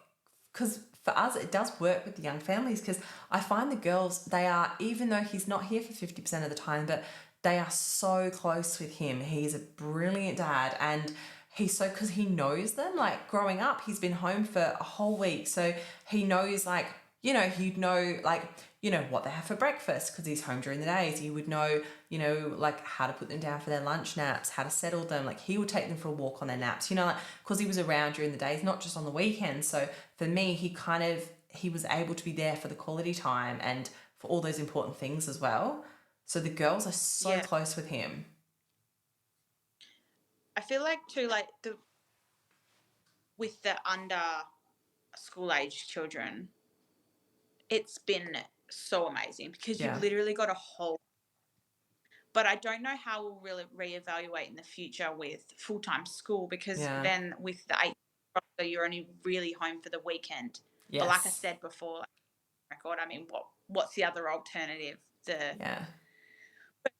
because for us it does work with the young families, because I find the girls, they are, even though he's not here for 50% of the time, but they are so close with him. He's a brilliant dad, and he's so, because he knows them, like growing up he's been home for a whole week, so he knows like, he'd know like, what they have for breakfast because he's home during the days. He would know, like how to put them down for their lunch naps, how to settle them. Like he would take them for a walk on their naps, like, because he was around during the days, not just on the weekends. So for me, he was able to be there for the quality time and for all those important things as well. So the girls are so close with him. I feel like too, like with the under school age children, it's been so amazing, because you've literally got a whole. But I don't know how we'll really reevaluate in the future with full-time school, because then with the 8, you're only really home for the weekend. Yes. But like I said before, record, I mean, what's the other alternative?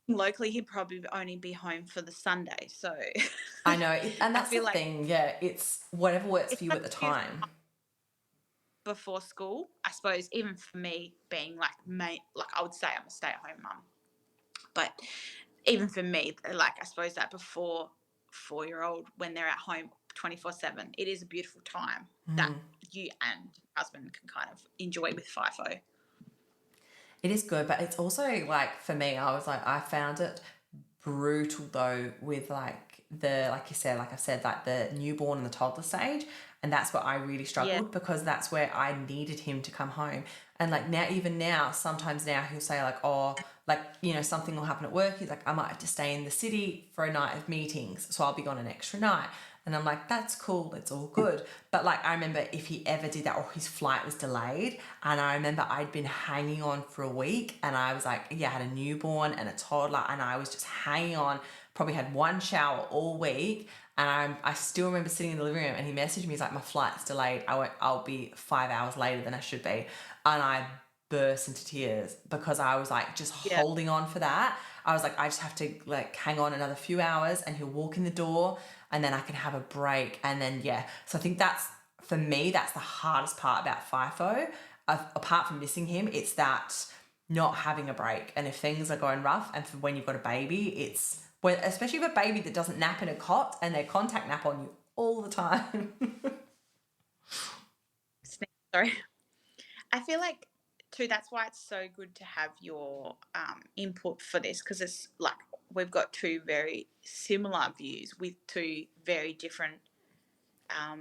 Locally, he'd probably only be home for the Sunday. So I know, and that's the thing. Yeah, it's whatever works for you at the time. Before school, I suppose, even for me being like I would say I'm a stay-at-home mum, but even for me, like I suppose that before 4-year-old, when they're at home 24/7, it is a beautiful time that you and husband can kind of enjoy with FIFO. It is good, but it's also like, for me, I found it brutal though with like like you said, like I've said, like the newborn and the toddler stage, and that's where I really struggled, because that's where I needed him to come home. And like now, sometimes now he'll say like, oh, like, something will happen at work. He's like, I might have to stay in the city for a night of meetings, so I'll be gone an extra night. And I'm like, that's cool, it's all good. But like, I remember if he ever did that, or his flight was delayed, and I remember I'd been hanging on for a week, and I was like, I had a newborn and a toddler, and I was just hanging on, probably had one shower all week. And I still remember sitting in the living room, and he messaged me, he's like, my flight's delayed, I'll be 5 hours later than I should be. And I burst into tears, because I was like just holding on for that. I was like, I just have to like hang on another few hours, and he'll walk in the door, and then I can have a break. And then, so I think that's, for me, that's the hardest part about FIFO. Apart from missing him, it's that not having a break. And if things are going rough, and for when you've got a baby, it's, especially with a baby that doesn't nap in a cot, and they contact nap on you all the time. Sorry. I feel like too, that's why it's so good to have your input for this, because it's like we've got two very similar views with two very different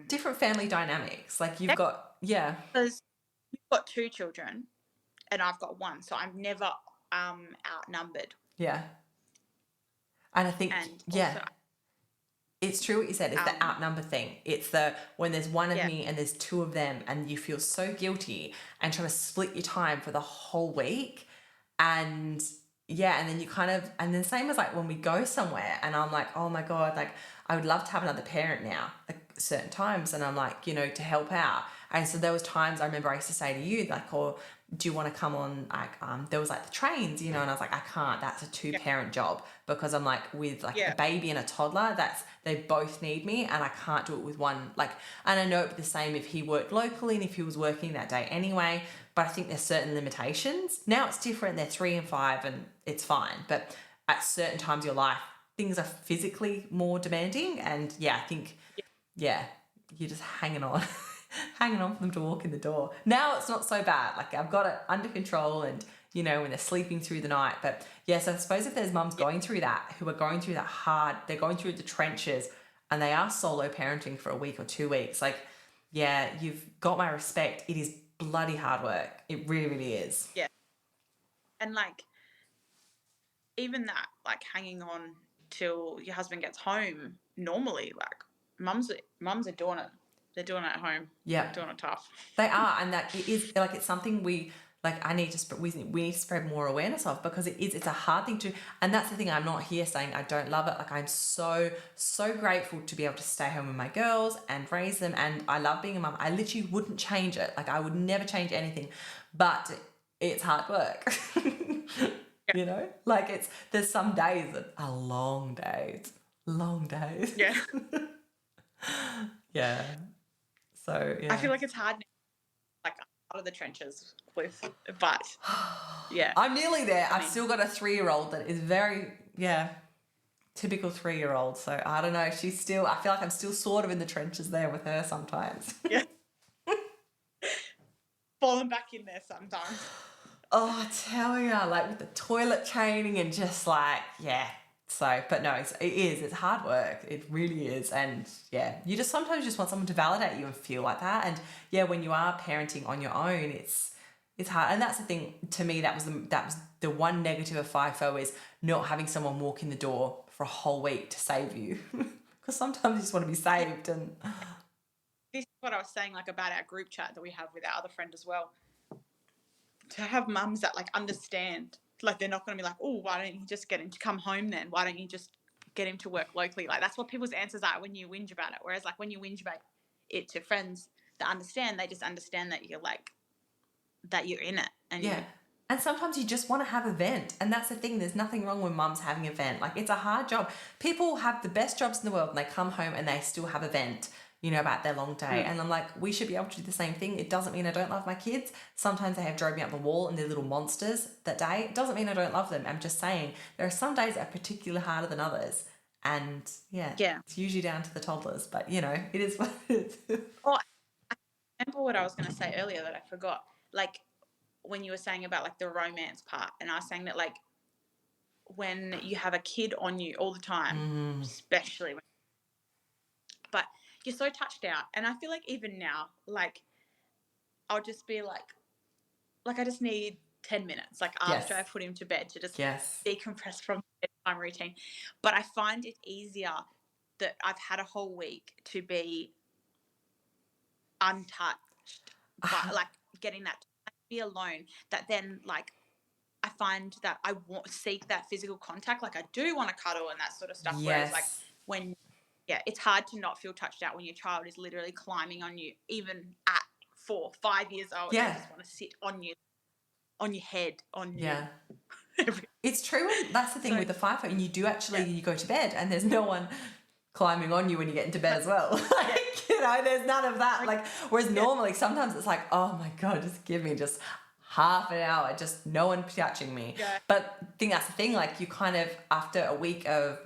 different family dynamics. Like you've got because you've got 2 children and I've got 1, so I'm never outnumbered. And I think also, it's true what you said. It's the outnumber thing. It's the, when there's one of me and there's 2 of them, and you feel so guilty and trying to split your time for the whole week. And yeah, and then you kind of, and then same as like when we go somewhere and I'm like, oh my God, like I would love to have another parent now at certain times. And I'm like, you know, to help out. And so there was times I remember I used to say to you, like, or do you want to come on, like, there was like the trains, you know, and I was like, I can't, that's a two parent job, because I'm like with like a baby and a toddler, they both need me and I can't do it with one, like, and I know it'd be the same if he worked locally and if he was working that day anyway, but I think there's certain limitations. Now it's different, they're 3 and 5 and it's fine, but at certain times of your life, things are physically more demanding, and I think, you're just hanging on. Hanging on for them to walk in the door. Now it's not so bad. Like I've got it under control, and you know, when they're sleeping through the night. But yes, I suppose if there's mums going through that, who are going through that hard, they're going through the trenches and they are solo parenting for a week or 2 weeks, like, yeah, you've got my respect. It is bloody hard work. It really, really is. Yeah. And like, even that, like hanging on till your husband gets home, normally, like mums are doing it. They're doing it at home. Yeah. Doing it tough. They are, and that it is like, it's something we like. I need to we need to spread more awareness of, because it's a hard thing to. And that's the thing. I'm not here saying I don't love it. Like I'm so grateful to be able to stay home with my girls and raise them, and I love being a mum. I literally wouldn't change it. Like I would never change anything, but it's hard work. You know, like there's some days that are long days. Yeah. Yeah. So yeah. I feel like it's hard, like out of the trenches with, but yeah. I'm nearly there. I've still got a 3-year-old that is very, typical 3-year-old. So I don't know. She's still, I feel like I'm still sort of in the trenches there with her sometimes. Yeah. Falling back in there sometimes. Oh, I tell ya, like with the toilet training and just like, So, but no, it's hard work. It really is. And you just sometimes just want someone to validate you and feel like that. And when you are parenting on your own, it's hard. And that's the thing, to me, that was the one negative of FIFO, is not having someone walk in the door for a whole week to save you. Because sometimes you just want to be saved. And this is what I was saying, like about our group chat that we have with our other friend as well. To have mums that like understand, like they're not going to be like, oh, why don't you just get him to come home then? Why don't you just get him to work locally? Like that's what people's answers are when you whinge about it. Whereas like when you whinge about it to friends that understand, they just understand that you're like, that you're in it. And and sometimes you just want to have a vent. And that's the thing. There's nothing wrong with mums having a vent. Like it's a hard job. People have the best jobs in the world and they come home and they still have a vent, you know, about their long day. And I'm like, we should be able to do the same thing. It doesn't mean I don't love my kids. Sometimes they have drove me up the wall and they're little monsters that day. It doesn't mean I don't love them. I'm just saying there are some days that are particularly harder than others. And it's usually down to the toddlers. But, you know, it is what it is. Oh, I remember what I was going to say earlier that I forgot. Like when you were saying about like the romance part, and I was saying that like when you have a kid on you all the time, especially when, but you're so touched out. And I feel like even now, like I'll just be like I just need 10 minutes, like after I put him to bed, to just decompress from the bedtime routine. But I find it easier that I've had a whole week to be untouched, but like getting that to be alone, that then like I find that I seek that physical contact. Like I do want to cuddle and that sort of stuff. Whereas like when, it's hard to not feel touched out when your child is literally climbing on you, even at 4, 5 years old. They just want to sit on you, on your head, on you. It's true. And that's the thing with the FIFO. And you do actually, you go to bed and there's no one climbing on you when you get into bed as well. Like, you know, there's none of that. Like, whereas normally sometimes it's like, oh my God, just give me just half an hour, just no one touching me. But I think that's the thing, like you kind of, after a week of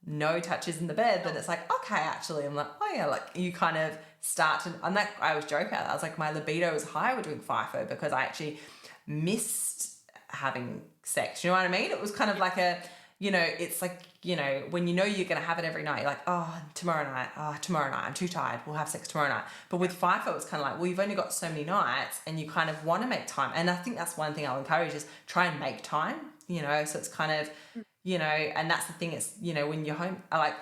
no touches in the bed, then it's like, okay, actually, I'm like, oh yeah, like you kind of start to, and that I always joke about that. I was like, my libido is high with doing FIFO because I actually missed having sex. You know what I mean? It was kind of like a, you know, it's like, you know, when you know you're going to have it every night, you're like, oh, tomorrow night, I'm too tired, we'll have sex tomorrow night. But with FIFO, it's kind of like, well, you've only got so many nights and you kind of want to make time. And I think that's one thing I'll encourage is try and make time, you know, so it's kind of, you know, and that's the thing, it's, you know, when you're home, I like,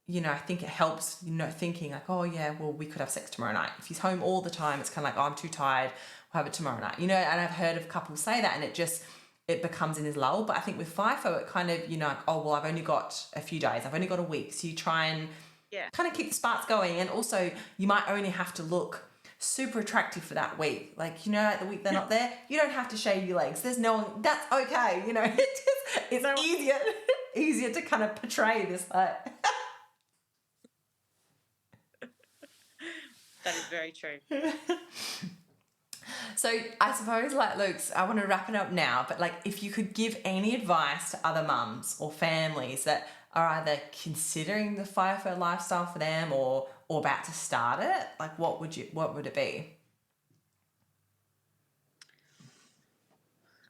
you know, I think it helps, you know, thinking like, oh yeah, well, we could have sex tomorrow night. If he's home all the time, it's kind of like, oh, I'm too tired, we'll have it tomorrow night, you know. And I've heard of couples say that, and it just, it becomes in this lull. But I think with FIFO, it kind of, like, oh, well, I've only got a few days. I've only got a week. So you try and kind of keep the sparks going. And also you might only have to look super attractive for that week. Like, like the week they're not there, you don't have to shave your legs. There's no one, that's okay. It's easier to kind of portray this, like. That is very true. So I suppose, like, Luke, I want to wrap it up now, but like, if you could give any advice to other mums or families that are either considering the FIFO lifestyle for them or about to start it, like, what would it be?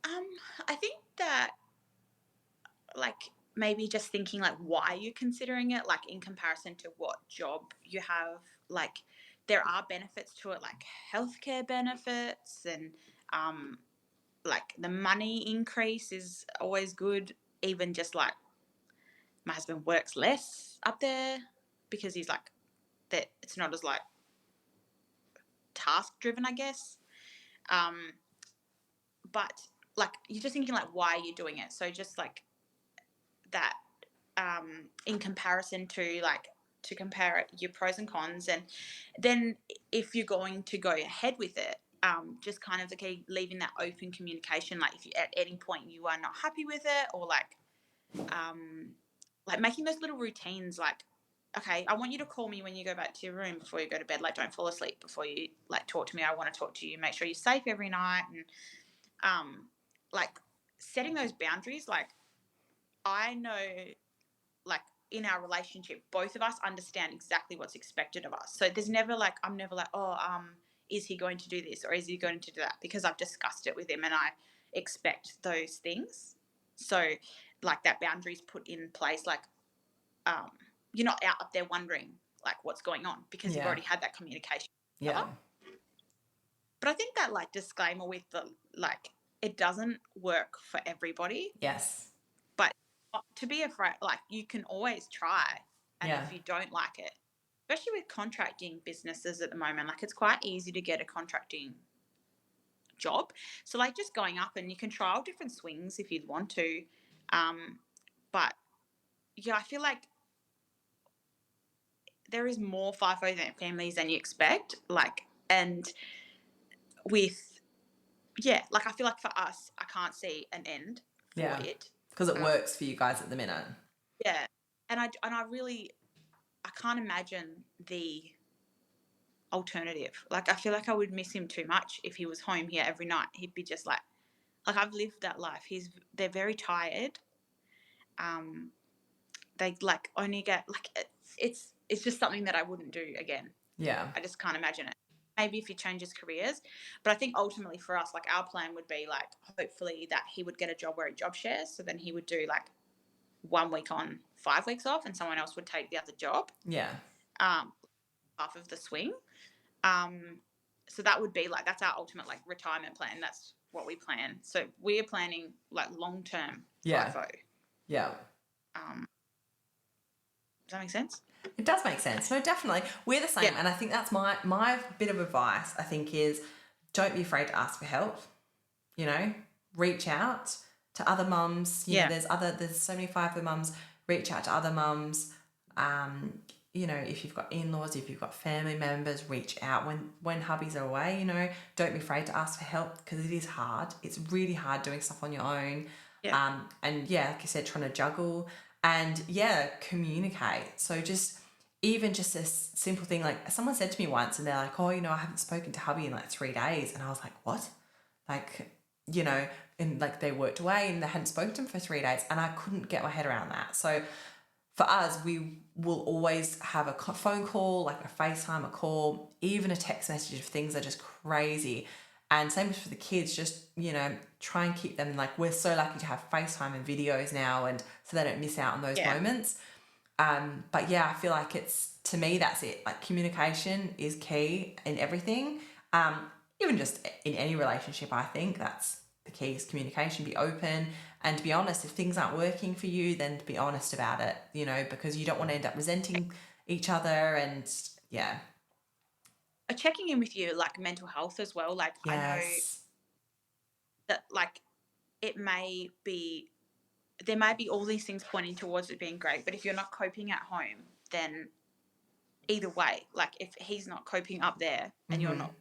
I think that, like, maybe just thinking, like, why you're considering it, like, in comparison to what job you have. Like, there are benefits to it, like healthcare benefits, and like the money increase is always good. Even just like my husband works less up there because he's like that. It's not as like task driven, I guess. But like you're just thinking like why are you doing it? So just like that, in comparison to like to compare it, your pros and cons, and then if you're going to go ahead with it, just kind of leaving that open communication. Like if you at any point you are not happy with it, or like making those little routines, like, okay, I want you to call me when you go back to your room before you go to bed. Like, don't fall asleep before you like talk to me. I want to talk to you. Make sure you're safe every night, and like setting those boundaries. Like, I know, like in our relationship, both of us understand exactly what's expected of us. So there's never like I'm never like, oh, is he going to do this or is he going to do that? Because I've discussed it with him and I expect those things. So like that boundary's put in place. Like, you're not out up there wondering like what's going on because you've already had that communication. Yeah. But I think that like disclaimer with the like it doesn't work for everybody. Yes. But to be afraid, like you can always try, and if you don't like it, especially with contracting businesses at the moment, like it's quite easy to get a contracting job. So like just going up and you can trial different swings if you'd want to. But yeah, I feel like there is more FIFO families than you expect. Like, and with, like I feel like for us, I can't see an end for it. Because it works for you guys at the minute. Yeah. And I really, I can't imagine the alternative. Like, I feel like I would miss him too much if he was home here every night. He'd be just like I've lived that life. They're very tired. They like only get like it's just something that I wouldn't do again. Yeah. I just can't imagine it. Maybe if he changes careers, but I think ultimately for us, like our plan would be like hopefully that he would get a job where he job shares. So then he would do like 1 week on, 5 weeks off, and someone else would take the other job. Yeah. Half of the swing. So that would be like that's our ultimate like retirement plan. That's what we plan. So we are planning like long term FIFO. Yeah. Does that make sense? It does make sense. No, definitely. We're the same. And I think that's my bit of advice, I think, is don't be afraid to ask for help. Reach out to other mums. You know, there's so many FIFO mums. Reach out to other mums. If you've got in-laws, if you've got family members, reach out when hubbies are away. Don't be afraid to ask for help because it is hard. It's really hard doing stuff on your own. Yeah. Like you said, trying to juggle and communicate. So just a simple thing, like someone said to me once and they're like, oh, I haven't spoken to hubby in like 3 days. And I was like, what? Like, and like they worked away and they hadn't spoken to him for 3 days and I couldn't get my head around that. So for us, we will always have a phone call, like a FaceTime, a call, even a text message if things are just crazy. And same for the kids, just, try and keep them, like, we're so lucky to have FaceTime and videos now and so they don't miss out on those moments. But I feel like to me, that's it. Like communication is key in everything. Even just in any relationship, I think that's the key is communication, be open and to be honest. If things aren't working for you, then to be honest about it, because you don't want to end up resenting each other and checking in with you, like mental health as well. Like I know that like there may be all these things pointing towards it being great, but if you're not coping at home, then either way, like if he's not coping up there and you're not,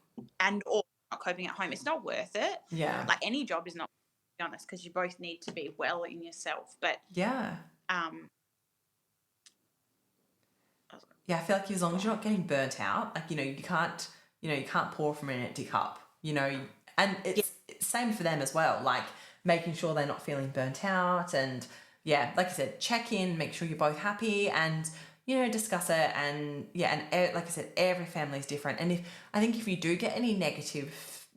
or not coping at home, it's not worth it. Yeah. Like any job is not, to be honest, because you both need to be well in yourself. But yeah, I feel like as long as you're not getting burnt out, like, you can't pour from an empty cup, and it's same for them as well, like making sure they're not feeling burnt out, and like I said, check in, make sure you're both happy, and discuss it, and like I said, every family is different, and if you do get any negative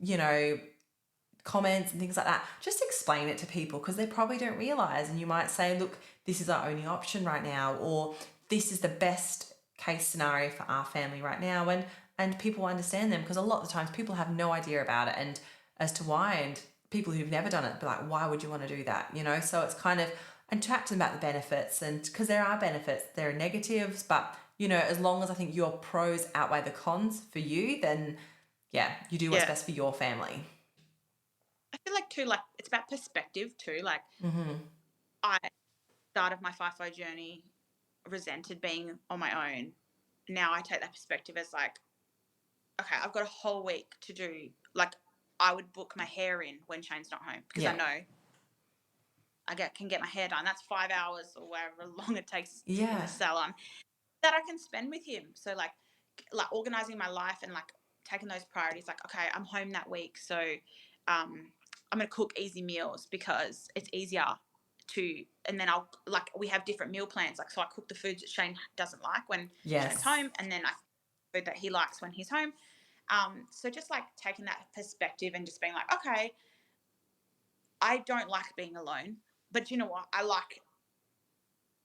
comments and things like that, just explain it to people, because they probably don't realize, and you might say, look, this is our only option right now, or this is the best case scenario for our family right now, and people understand them, because a lot of the times people have no idea about it and as to why, and people who've never done it be like, why would you want to do that, so it's kind of, and talk to them about the benefits, and because there are benefits, there are negatives, but as long as I think your pros outweigh the cons for you, then you do what's best for your family. I feel like too, like it's about perspective too. Like I started my FIFO journey resented being on my own. Now I take that perspective as like, okay, I've got a whole week to do. Like I would book my hair in when Shane's not home, because I know I can get my hair done. That's 5 hours or whatever long it takes in the salon that I can spend with him. So like organizing my life and like taking those priorities. Like, okay, I'm home that week, so I'm gonna cook easy meals because it's easier to. And then I'll we have different meal plans. Like, so I cook the foods that Shane doesn't like when Shane's home, and then I food that he likes when he's home. So just like taking that perspective and just being like, okay, I don't like being alone, but you know what? I like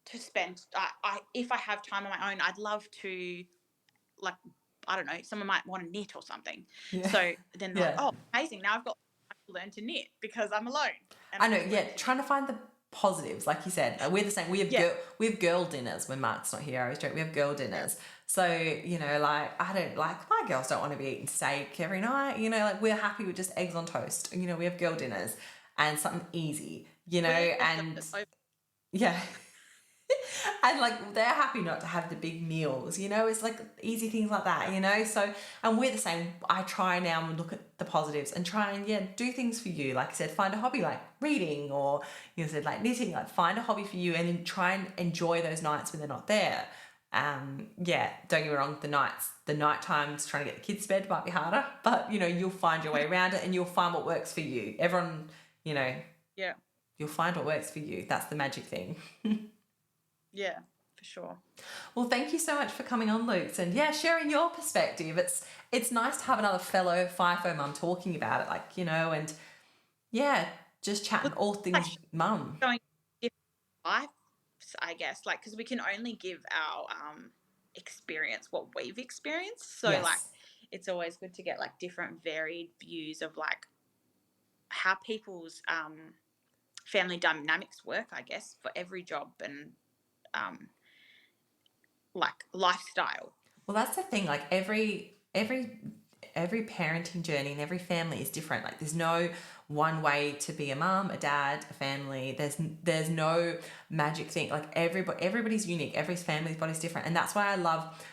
to spend. If I have time on my own, I'd love to, like, I don't know, someone might want to knit or something. Yeah. So then they're like, oh, amazing! Now I've got to learn to knit because I'm alone. And I know. Trying to find the positives, like you said. We're the same. We have girl dinners when Mark's not here. I always joke, we have girl dinners. So like I don't like, my girls don't want to be eating steak every night. Like we're happy with just eggs on toast. We have girl dinners and something easy. And yeah. And like they're happy not to have the big meals, it's like easy things like that, so, and we're the same. I try now and look at the positives and try and do things for you. Like I said, find a hobby like reading, or said like knitting, like find a hobby for you and then try and enjoy those nights when they're not there. Don't get me wrong, the night times trying to get the kids to bed might be harder, but you'll find your way around it and you'll find what works for you. Everyone, you'll find what works for you. That's the magic thing. Yeah, for sure. Well, thank you so much for coming on, Luke, and sharing your perspective. It's nice to have another fellow FIFO mum talking about it, like, and just chatting all things mum. Going different lives, I guess, like, because we can only give our experience what we've experienced. So like, it's always good to get like different varied views of like how people's family dynamics work, I guess, for every job and like lifestyle. Well, that's the thing, like every parenting journey and every family is different. Like there's no one way to be a mum, a dad, a family. There's no magic thing. Like everybody's unique. Every family's body's different, and that's why I love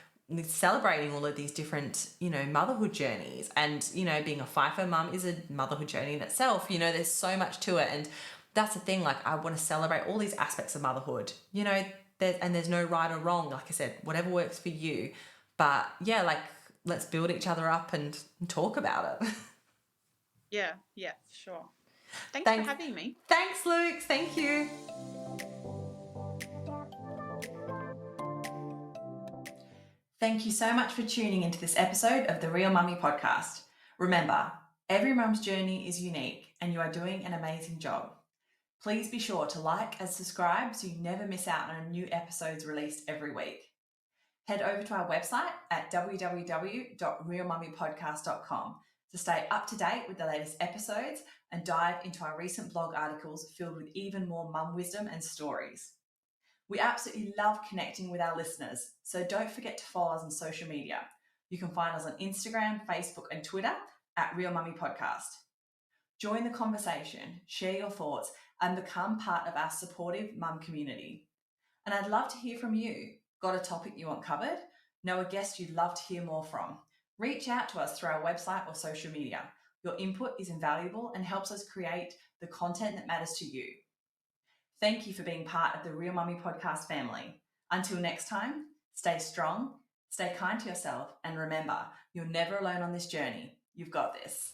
celebrating all of these different motherhood journeys. And being a FIFO mum is a motherhood journey in itself. There's so much to it, and that's the thing. Like I want to celebrate all these aspects of motherhood. There's no right or wrong. Like I said, whatever works for you. But like let's build each other up and talk about it. Yeah, for sure. Thanks for having me. Thanks, Luke. Thank you. Thank you so much for tuning into this episode of the Real Mummy podcast. Remember, every mum's journey is unique and you are doing an amazing job. Please be sure to like and subscribe so you never miss out on new episodes released every week. Head over to our website at www.realmummypodcast.com to stay up to date with the latest episodes and dive into our recent blog articles filled with even more mum wisdom and stories. We absolutely love connecting with our listeners, so don't forget to follow us on social media. You can find us on Instagram, Facebook, and Twitter at Real Mummy Podcast. Join the conversation, share your thoughts, and become part of our supportive mum community. And I'd love to hear from you. Got a topic you want covered? Know a guest you'd love to hear more from? Reach out to us through our website or social media. Your input is invaluable and helps us create the content that matters to you. Thank you for being part of the Real Mummy podcast family. Until next time, stay strong, stay kind to yourself, and remember, you're never alone on this journey. You've got this.